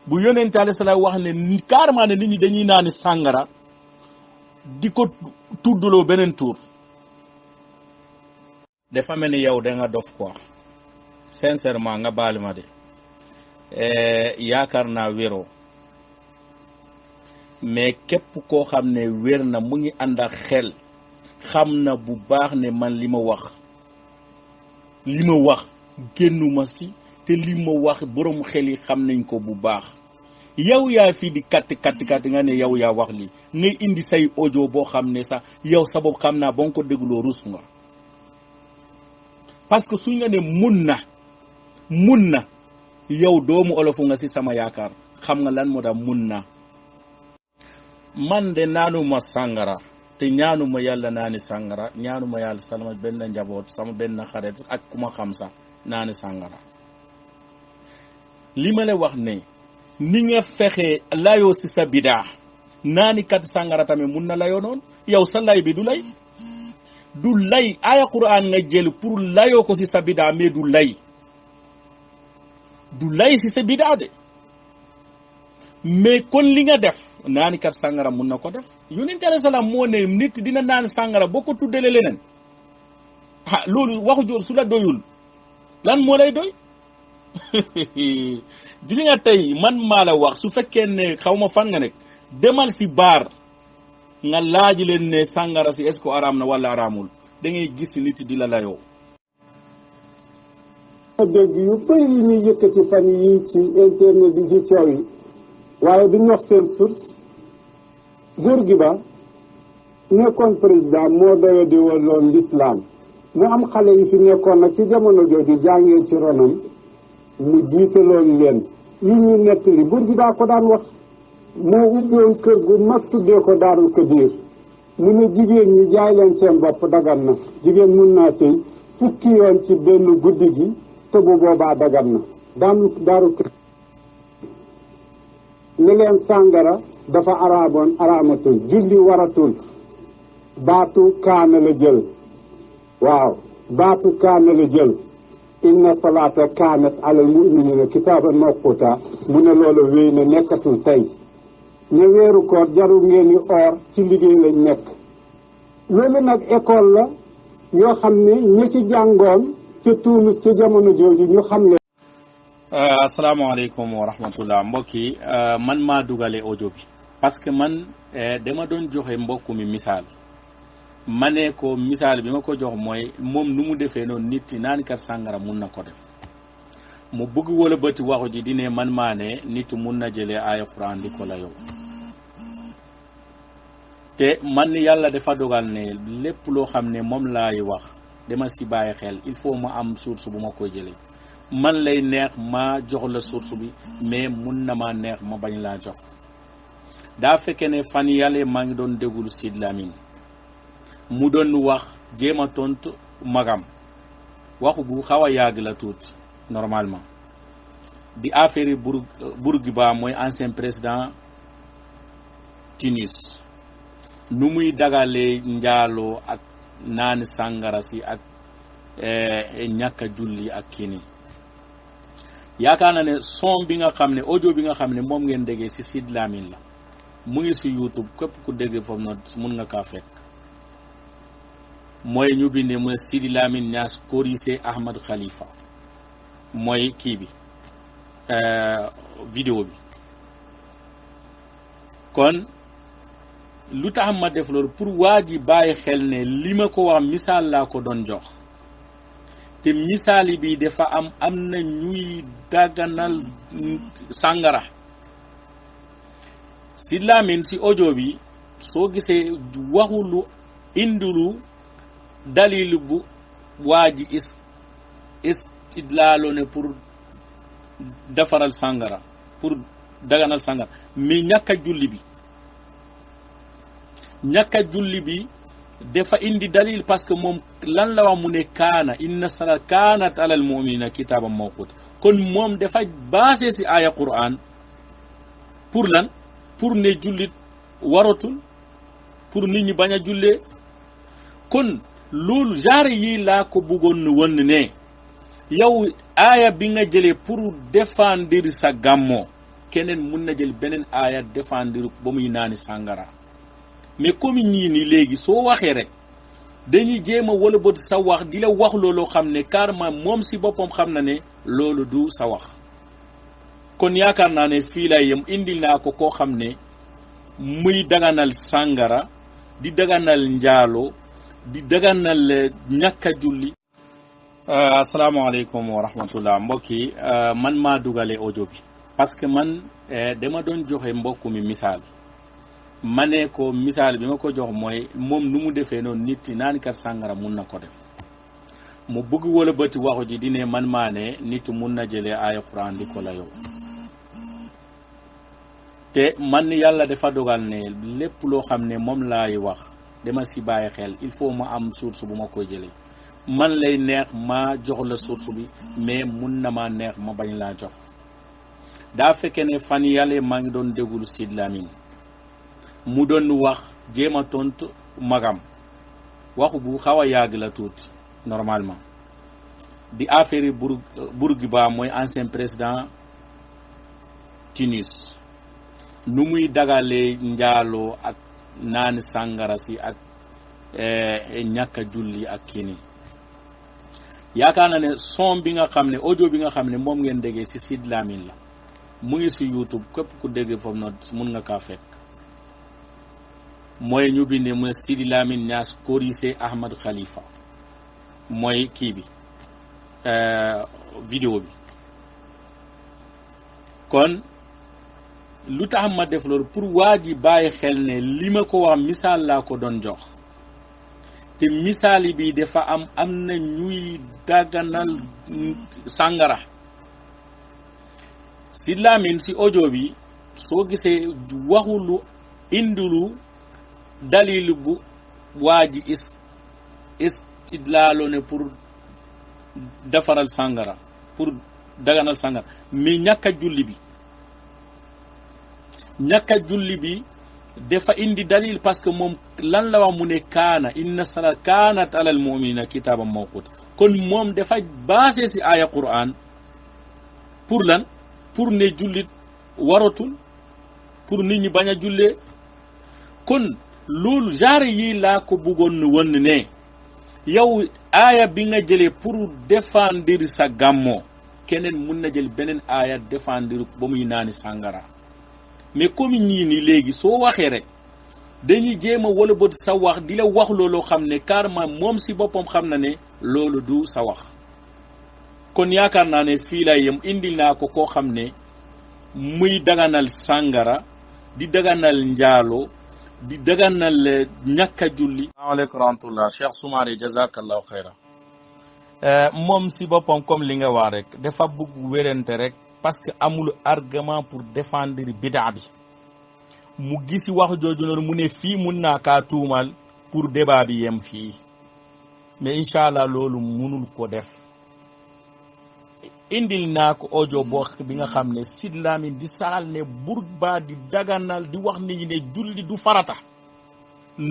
bu yonent alayhi salaam wax ne carrément ne nit ñi dañuy naani sangara di ko tuddloo beneen tur dafa mel ni yow da nga dof quoi sincèrement nga baali ma de yaakaar naa wéroo mais képp koo xam ne wér na mu ngi ànd ak xel xam na bu baax ne man li ma wax génnuma si te li ma wax borom xel yi xam nañ ko bu baax yow yaa fii di katti nga ne yow yaa wax lii ngay indi say audio boo xam ne sax yow sa bopp xam naa ba nga ko dégloo rus nga parce que suñ nga ne mun na yow doomu olofu nga si sama yaakaar xam nga lan moo tax mun na man de naanuma sangara te ñaanuma yàlla naani sangara ñaanuma yàlla sama benn njaboot sama benn xarit ak ku ma xam sax naani sangara li ma la wax ne ni nga fexe layoo si sa bidaa naani kat sangara tamit mun na layoo noonu yow sa lay bi du lay aya Qur'an nga jël pour layoo ko si sa bidaa mais du lay si sa bidaa de mais kon li nga def naani kat sangara mun na ko def yonent alayhi salaam moo ne nit dina naan sangara boo ko tuddele leneen loolu waxu joor su la doyul lan moo lay doy gis nga tey man maa la wax su fekkee ne xaw ma fan nga nekk demal si baar nga laaji leen ne sangara si est-ce que araam na wala araamul da ngay gis nit di la layoo. dégg yu bëri yi ñuy yëkkati fan yi ci internet bi ci coow yi waaye duñ wax seen source góor gi ba nekkoon président moo doyo di woon l'islam mu am xale yi fi nekkoon nag ci jamono jooju jàngee ci ronam mu jiitaloon leen yi ñuy nettali góor gi baa ko daan wax moo ubbewoon kër gu mag tuddee ko Daarul Kabiir mu ne jigéen ñi jaay leen seen bopp dagan na jigéen mun naa sëy fukki yoon ci benn guddi gi te bu boobaa dagan na Daarul Kabiir ne leen sàngara dafa araamatul julli waratul baatu kaana la jël waaw baatu kaana la jël inna salaata kaanat alal mu'minina kitaaban mawquta mu ne loolu wéy na nekkatul tey ñu weeru koor jarul ngeen ni or ci liggéey lañ nekk loolu nag école la yoo xam ne ñi ci jàngoon ca Tunis ci jamono jooju ñu xam leen. asalaamaaleykum wa rahmatullah mbokk yi man maa dugale audio bi parce que man dama doon joxe mbokk mi misaal ma ne ko misaal bi ma ko jox mooy moom nu mu defee noonu nit naan kat sàngara mun na ko def mu bëgg wala bëti waxu ji di ne man maa ne nit mun na jëlee aaya Quran di ko la yow te man yàlla dafa dogal ne lépp loo xam ne moom laay wax dama si bàyyi xel il faut ma am source bu ma koy jëlee man lay neex ma jox la source bi mais mun na ma neex ma bañ laa jox daa fekkee ne fan yàlla maa ngi doon déglu Sid Lamine mu doon wax jéem a tontu magam waxu bu xaw a yàgg la tuuti normalement di affaire Bourguiba mooy ancien président Tunis nu muy dagalee njaaloo ak naani sàngara si ak ñàkk a julli ak kii nii yaakaar na ne son bi nga xam ne audio bi nga xam ne moom ngeen déggee si Sid Lamine la mu ngi si YouTube képp ku dégg foofu noonu mun nga kaa fekk mooy ñu binde mu Sidi Lamine Niass corrigé Ahmad Khalifa mooy kii bi vidéo bi. kon lu tax ma def loolu pour waa ji bàyyi xel ne li ma ko wax misaal laa ko doon jox te misaali bi dafa am na ñuy daganal sàngara. si Lamine si audio bi soo gisee waxulu indulu dalilu bu waa ji istidlaalo ne pour defaral sàngara pour daganal sàngara mais ñàkk a julli bi dafa indi dalil parce que moom lan la wax mu ne kaana inna salat kaanat alal mu'minina kitaaban mawquta kon moom dafa basé si aya Qur'an pour lan pour ne jullit waratul pour nit ñi bañ a jullee kon loolu genre yi laa ko bëggoon won ne yow aaya bi nga jëlee pour défendre sa gàmmoo keneen mun na jël beneen aaya défendre ba muy naani sàngara mais comme ñii ni léegi soo waxee rek dañuy jéem a wala bët sa wax di la wax looloo xam ne carrément moom si boppam xam na ne loolu du sa wax. kon yaakaar naa ne fii lay yem indil naa ko koo xam ne muy daganal sàngara di daganal njaalo di daganal ñàkk a julli. asalaamaaleykum wa rahmatullah mbokk yi man maa dugale audio bi parce que man dama doon joxe mbokk mi misaal ma ne ko misaal bi ma ko jox mooy moom nu mu defee noonu nit naan kat sàngara mun na ko def mu bëgg wala bëti waxu ji di ne man maa ne nit mun na jëlee aaya Qur'an di ko la yow te man yàlla dafa dogal ne lépp loo xam ne moom laay wax dama si bàyyi xel il faut ma am source bu ma koy jëlee man lay neex ma jox la source bi mais mun na ma neex ma bañ laa jox daa fekkee ne fan yàlla maa ngi doon déglu Sidi Lamine mu doon wax jéem a tontu magam waxu bu xaw a yàgg la tuuti normalement di affaire Bourguiba mooy ancien président Tunis nu muy dagalee njaaloo ak naani sàngara si ak ñàkk a julli ak kii nii yaakaar na ne son bi nga xam ne audio bi nga xam ne moom ngeen déggee si Sidi Lamine la mu ngi si YouTube képp ku dégg foofu noonu mun nga kaa fekk mooy ñu binde mu Sidi Lamine Niass corrigé Ahmad Khalifa mooy kii bi vidéo bi. kon lu tax ma def loolu pour waa ji bàyyi xel ne li ma ko wax misaal laa ko doon jox te misaali bi dafa am na ñuy daganal sàngara. si Lamine si audio bi soo gisee waxulu indulu dalilu bu waa ji istidlaalo ne pour defaral sàngara pour daganal sàngara mais ñàkk a julli bi dafa indi dalil parce que moom lan la wax mu ne kaana inna salat kaanat alal mu'minina kitaaban mawquta kon moom dafa basé si aya Qur'an pour lan pour ne jullit waratul pour nit ñi bañ a jullee kon loolu genre yi laa ko bëggoon won ne yow aaya bi nga jëlee pour défendre sa gàmmoo keneen mun na jël beneen aaya défendre ba muy naani sàngara mais comme ñii ni léegi soo waxee rek dañuy jéem a wala bët sa wax di la wax looloo xam ne carrément moom si boppam xam na ne loolu du sa wax. kon yaakaar naa ne fii lay yem indil naa ko koo xam ne muy daganal sàngara di daganal njaalo di daganal ñàkk a julli. asalaamaaleykum wa rahmatullah Cheikh Soumaré jazakallahu xayra. moom si boppam comme li nga wax rek dafa bëgg wérante rek parce que amul argument pour défendre bidaa bi mu gisi wax jooju noonu mu ne fii mun naa kaa tuumal pour débat bi yem fii mais incha allah loolu munul ko def. indil naa ko audio boo bi nga xam ne Sidi Lamine di saxal ne Bourguiba di daganal di wax nit ñi ne julli du farata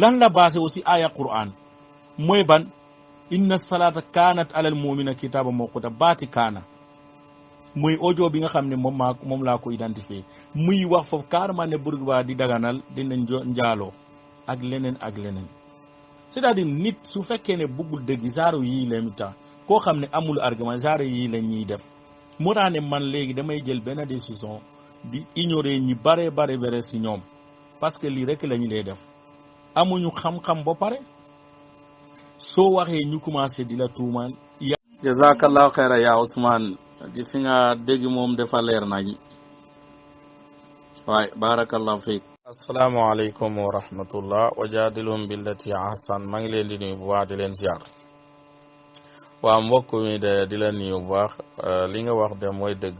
lan la basé aussi aya Qur'an mooy ban inna salata kaanat alal mu'minina kitaaban mawquta baati kaana muy audio bi nga xam ne moom laa ko identifié muy wax foofu carrément ne Bourguiba di daganal dina njaaloo ak leneen c'est-à-dire nit su fekkee ne bëggul dëgg genre yii la mi temps koo xam ne amul argument genre yii la ñuy def moo tax ne man léegi damay jël benn décision di ignorer ñi bare si ñoom parce que lii rek la ñu lay def amuñu xam-xam ba pare soo waxee ñu commencé di la tuumaan. jazakallahu xayra yaa Ousmane di si nga dégg moom dafa leer nañ waaye barakallahu fiik. asalaamaaleykum wa rahmatullah wa jaadilhum billati ahsan maa ngi leen di nuyu bu baax di leen ziar waa mbokk mi de di la nuyu bu baax li nga wax de mooy dëgg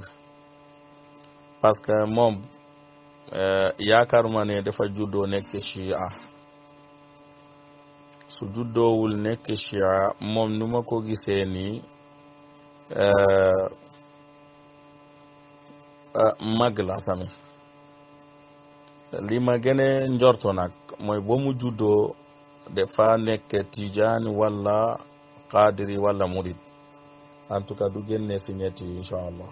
parce que moom yaakaaruma ne dafa juddoo nekk chia su juddoowul nekk chia moom nu ma ko gisee nii mag la tamit li ma gën a njorto nag mooy ba mu juddoo dafa nekk tijaan wala qadiri wala murid en tout cas du génne si ñett yi incha allah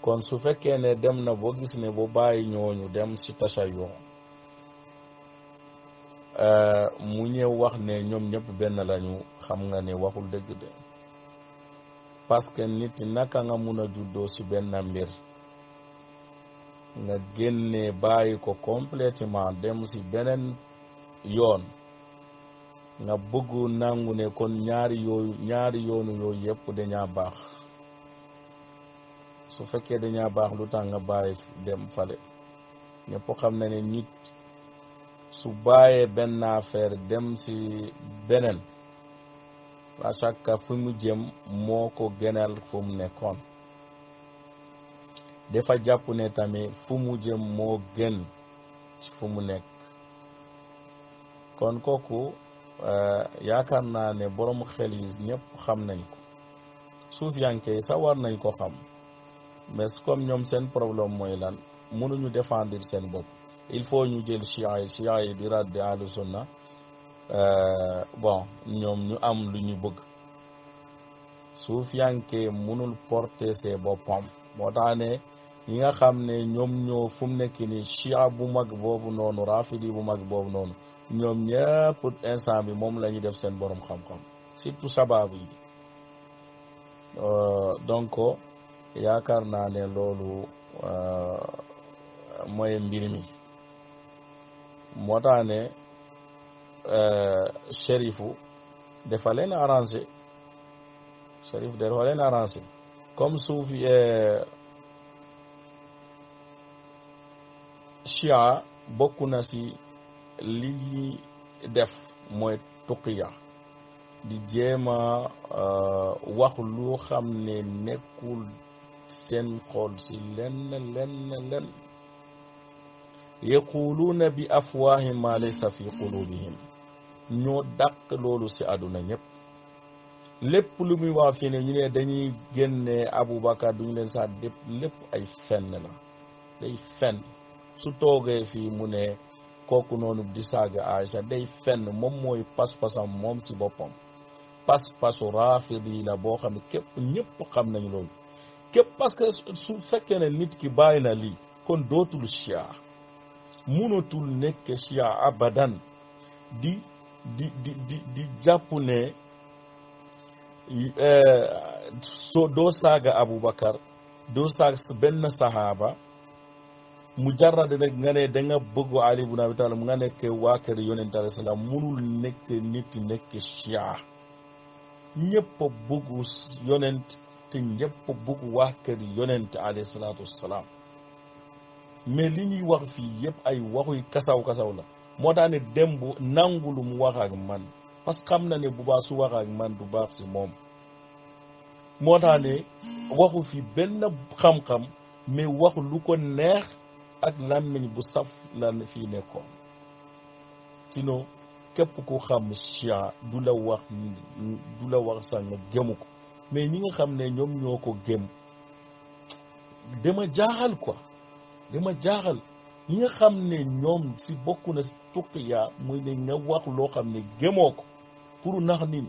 kon su fekkee ne dem na boo gis ne bu bàyyi ñooñu dem si tashayu mu ñëw wax ne ñoom ñëpp benn lañu xam nga ne waxul dëgg de parce que nit naka nga mun a juddoo si benn mbir nga génne bàyyi ko complètement dem si beneen yoon nga bëggu nangu ne kon ñaari yoonu yooyu yëpp dañaa baax su fekkee dañaa baax lu tax nga bàyyi dem fale ñëpp xam na ne nit su bàyyee benn affaire dem si beneen à chaque fois fu mu jëm moo ko gënal fu mu nekkoon dafa jàpp ne tamit fu mu jëm moo gën ci fu mu nekk kon kooku yaakaar naa ne borom xel yi ñëpp xam nañ ko suufiyanke yi sax war nañ ko xam mais comme ñoom seen problème mooy lan mënuñu défendre seen bopp il faut ñu jël chia yi di raddi ahlu sunna bon ñoom ñu am lu ñu bëgg suufiyanke mënul porter ses boppam moo tax ne ñi nga xam ne ñoom ñoo fu mu nekk ni chia bu mag boobu noonu rafidi bu mag boobu noonu ñoom ñëpp instant bi moom la ñuy def seen borom xam-xam surtout sababu yi donc yaakaar naa ne loolu mooy mbir mi moo tax ne shérifu dafa leen arrangé comme suufi chia bokk na si li ñuy def mooy tuqiya di jéema wax lu xam ne nekkul seen xol si lenn yaquluuna bi afwaahim ma laysa fi qulubihim ñoo dàq loolu si àdduna ñëpp lépp lu muy wax fii ne ñu ne dañuy génne Aboubacar duñu leen sax lépp ay fenn la day fenn su toogee fii mu ne kooku noonu di saaga Aïcha day fenn moom mooy pas-pasam moom si boppam pas-pasu raafidi la boo xam ne képp ñëpp xam nañu loolu képp parce que su fekkee ne nit ki bàyyi na lii kon dootul chia munatul nekk chia abadan di jàpp ne doo saaga Aboubacar doo saaga benn sahaaba mujarrad rek nga ne danga bëgg Ali ibn Abi Talib nga nekk waa kër yonent alayhi salaam munul nekk nit nekk chia ñëpp bëgg yonent te ñëpp bëgg waa kër yonent alayhi salaatu wassalaam mais li ñuy wax fii yëpp ay waxuy kasaw la moo tax ne dem bu nangu lu mu wax ak man parce que xam na ne bu baax su wax ak man du baax si moom moo tax ne waxu fi benn xam-xam mais waxu lu ko neex ak làmmiñ bu saf la fii nekkoon sinon képp ku xam chia du la wax sax nga gëmu ko mais ñi nga xam ne ñoom ñoo ko gëm dama jaaxal ñi nga xam ne ñoom si bokk na si tuqiya muy ne nga wax loo xam ne gëmoo ko pour nax nit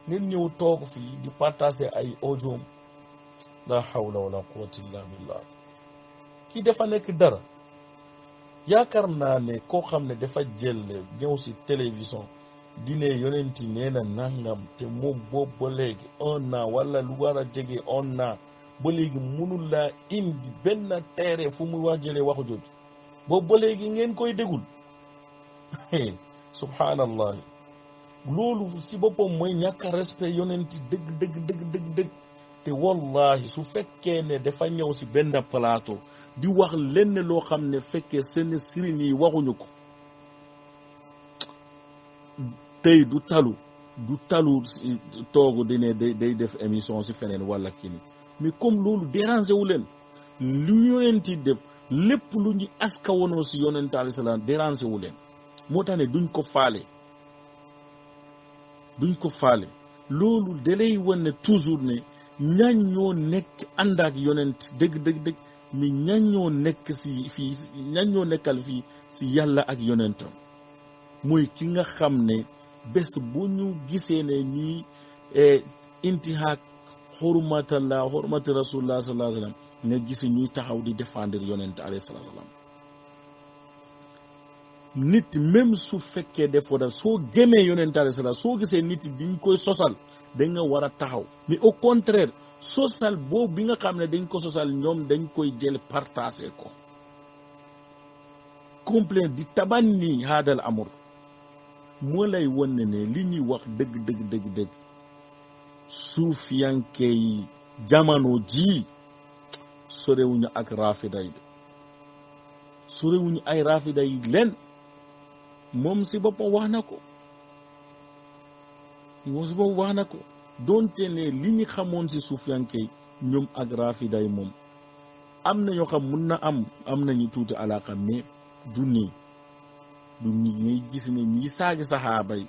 ngeen ñëw toog fii di partager ay audio la hawla wala quwwata illa billah kii dafa nekk dara yaakaar naa ne koo xam ne dafa jël ñëw si télévision dine yonenti nee na nangam te moom boobu ba léegi 1 an wala lu war a jege 1 an ba léegi mënul laa indi benn teere fu muy wax jëlee waxu jooju boobu ba léegi ngeen koy dégul subhanallah loolu si boppam mooy ñàkk a respect yonenti dëgg te wallahi su fekkee ne dafa ñëw si benn plateau di wax lenn loo xam ne fekkee seen sëriñ yi waxuñu ko tey du talu toogu dine day def émission si feneen wala kii ni mais comme loolu dérangé wu leen lu yonenti def lépp lu ñu aska wonoo si yonent alayhi salaam dérangé wu leen moo tax ne duñ ko faale loolu dalay wan ne toujours ne ñañ ñoo nekk ànd ak yonent dëgg mais ñañ ñoo nekk ñañ ñoo nekkal fii si yàlla ak yonentam mooy ki nga xam ne bés bu ñu gisee ne ñuy intihaak xurmati rasulullah sallallahu alayhi wa sallam nga gisi ñuy taxaw di défendre yonent alayhi salatu wasalam nit même su fekkee defoo dara soo gëmee yonent alayhi salatu soo gisee nit diñ koy sosal da nga war a taxaw mais au contraire sosal boobu bi nga xam ne dañ ko sosal ñoom dañ koy jël partagé ko complet di tabanni haadal amur moo lay won ne li ñuy wax dëgg suufiyanke yi jamono ji sorewuñu ak rafida yi sorewuñu ay rafida yi leen moom si boppam wax na ko donte ne li ñu xamoon si suufiyanke yi ñoom ak rafida yi moom am na ñoo xam mun na am nañu tuuti alaaka mais du nii ngay gis ne ñi saagi saxaaba yi.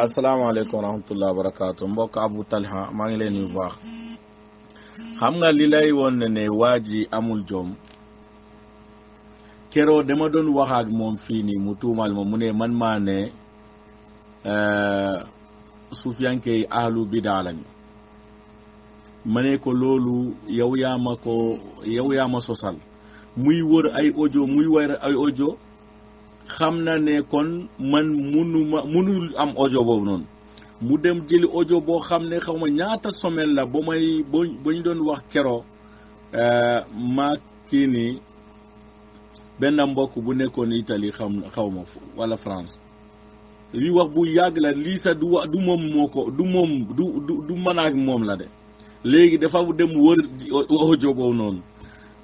asalaamaaleykum wa rahmatulah wa barakaatu mbokk Abu Talha maa ngi leen yu baax xam nga li lay woon ne waa ji amul jom keroo dama doon wax ak moom fii nii mu tuumal ma mu ne man maa ne suufiyanke yi ahlu bidaa lañu ma ne ko loolu yow yaa ma sosal muy wër ay audio xam na ne kon man munul am audio boobu noonu mu dem jëli audio boo xam ne xaw ma ñaata semaine la ba ñu doon wax keroo maa kii nii benn mbokk bu nekkoon Italie xaw ma wala France li wax bu yàgg la lii sax du moom moo ko du mën ak moom la de léegi dafa dem wër audio boobu noonu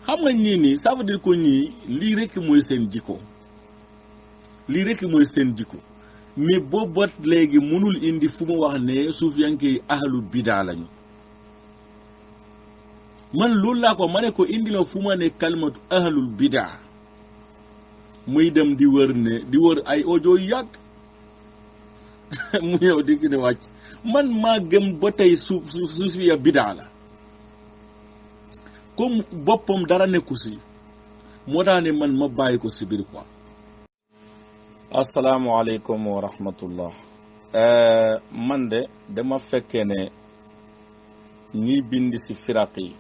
xam nga ñii nii ça veut dire que ñii lii rek mooy seen jikko mais boobu léegi mënul indi fu mu wax ne suufiyanke yi ahlu bidaa lañu man loolu laa ko ma ne ko indi la fu ma ne kalmatu ahlul bidaa muy dem di wër ay audio yu yàgg mu ñëw di ne wàcc man maa gëm ba tey suufiya bidaa la comme boppam dara nekku si moo tax ne man ma bàyyi ko si biir quoi. asalaamaaleykum wa rahmatullah man de dama fekkee ne ñiy bind ci firaq yi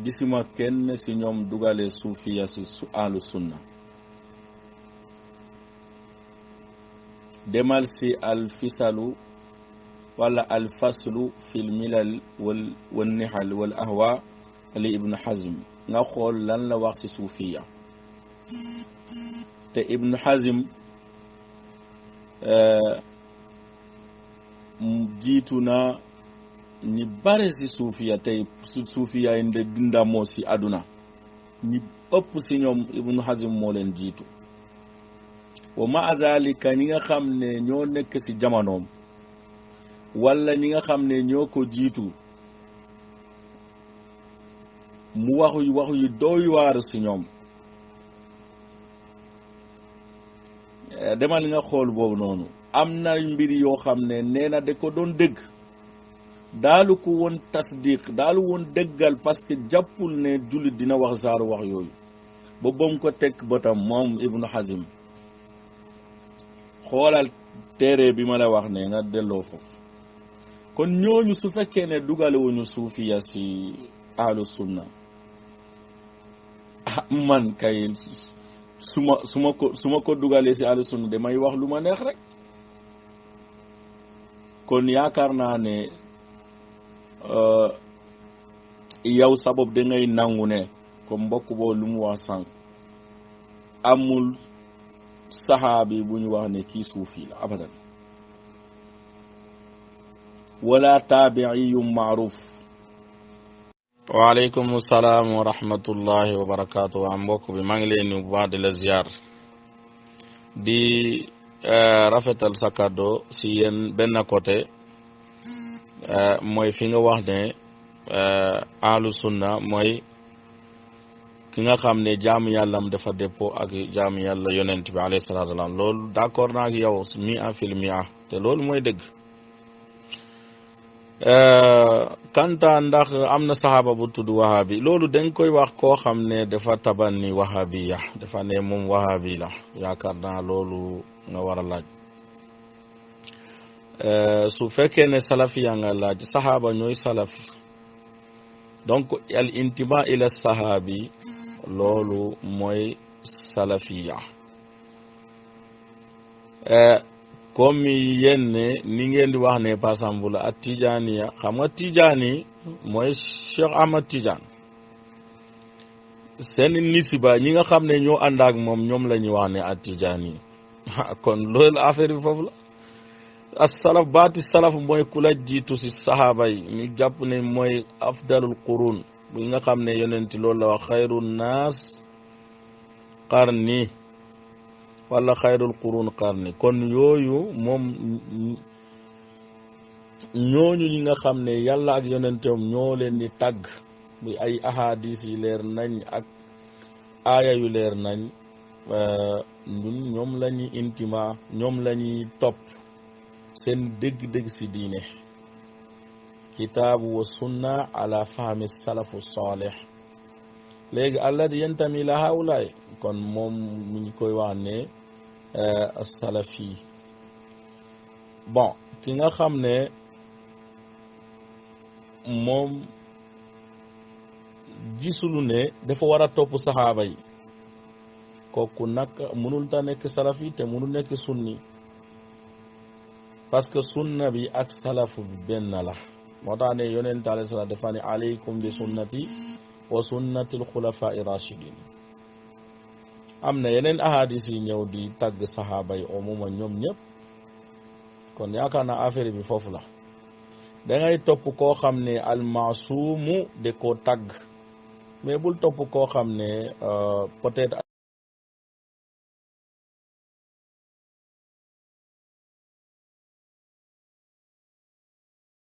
gisuma kenn ci ñoom dugale suufiya ci ahlu sunna demal ci alfisalu wala alfaslu fil milal wal nihal wal ahwa li ibn Hazm nga xool lan la wax ci suufiya te ibn Hazm jiitu na ñi bare ci suufiya tey suufiya yi nde dindamoo ci àdduna ñi ëpp ci ñoom ibn Hazm moo leen jiitu wa ma zalika ñi nga xam ne ñoo nekk ci jamonoom wala ñi nga xam ne ñoo ko jiitu mu wax yu doy waar ci ñoom demal nga xool boobu noonu am na mbir yoo xam ne nee na da ko doon dégg daalu ko woon tasdiq daalu woon déggal parce que jàppul ne jullit dina wax saaru wax yooyu ba bom ko teg bëtam moom Ibn Hazm xoolal téere bi ma la wax ne nga delloo foofu kon ñooñu su fekkee ne dugale wuñu suufiya ci ahlu sunna man kay su ma ko dugalee si ahlu sunna damay wax lu ma neex rek. kon yaakaar naa ne yow sabab da ngay nangu ne comme mbokk boo lu mu wax sànq amul saxaabi bu ñu wax ne kii suufi la abadan wala taabi'iyum ma'ruf. waaleykum salaam wa rahmatullahi wa barakaatu. waa mbokk bi maa ngi leen di bu baax di la ziar di rafetal sa kàddu si yéen benn côté mooy fi nga wax ne ahlu sunna mooy ki nga xam ne jaamu yàllam dafa dépôt ak jaamu yàlla yonent bi alayhi salaatu wa salaam loolu d'accord naa ak yow 100% te loolu mooy dëgg. kanta ndax am na saxaaba bu tudd wahabi loolu dañ koy wax koo xam ne dafa tabanni wahabiya dafa ne moom wahabi la yaakaar naa loolu nga war a laaj. su fekkee ne salafiya nga laaj saxaaba ñooy salafi donc al intima ila sahabi loolu mooy salafiya. comme yenn ni ngeen di wax ne par exemple at tijaaniya xam nga tijaani mooy Cheikh Ahmad Tidiane seen nisiba ñi nga xam ne ñoo ànd ak moom ñoom la ñuy wax ne at tijaani kon loolu affaire bi foofu la. as salaf baati salaf mooy ku la jiitu si saxaaba yi ñu jàpp ne mooy afdalul qurun bi nga xam ne yonenti loolu la wax xayru naas qarni wala xayrul qurun qarni kon yooyu moom ñooñu ñi nga xam ne yàlla ak yonentam ñoo leen di tàgg muy ay ahadis yi leer nañ ak aaya yu leer nañ ñun ñoom la ñuy intima ñoom la ñuy topp seen dëgg-dëgg si diine kitaabu wa sunna ala fahmi salafu salih léegi alladi yantami la haulaay kon moom mu ngi koy wax ne as-salafi bon ki nga xam ne moom gisulu ne dafa war a topp saxaaba yi kooku nag mënul ta nekk salafi te mënul nekk sunni parce que sunna bi ak salafu bi benn la moo tax ne yonent alayhi salaam dafa ne alaykum bi sunnati wa sunnati al-khulafa'i rashidin am na yeneen ahadis yi ñëw di tagg saxaaba yi umuma ñoom ñëpp kon yaakaar naa affaire bi foofu la dangay topp koo xam ne almaasumu de koo tagg mais bul topp koo xam ne peut-être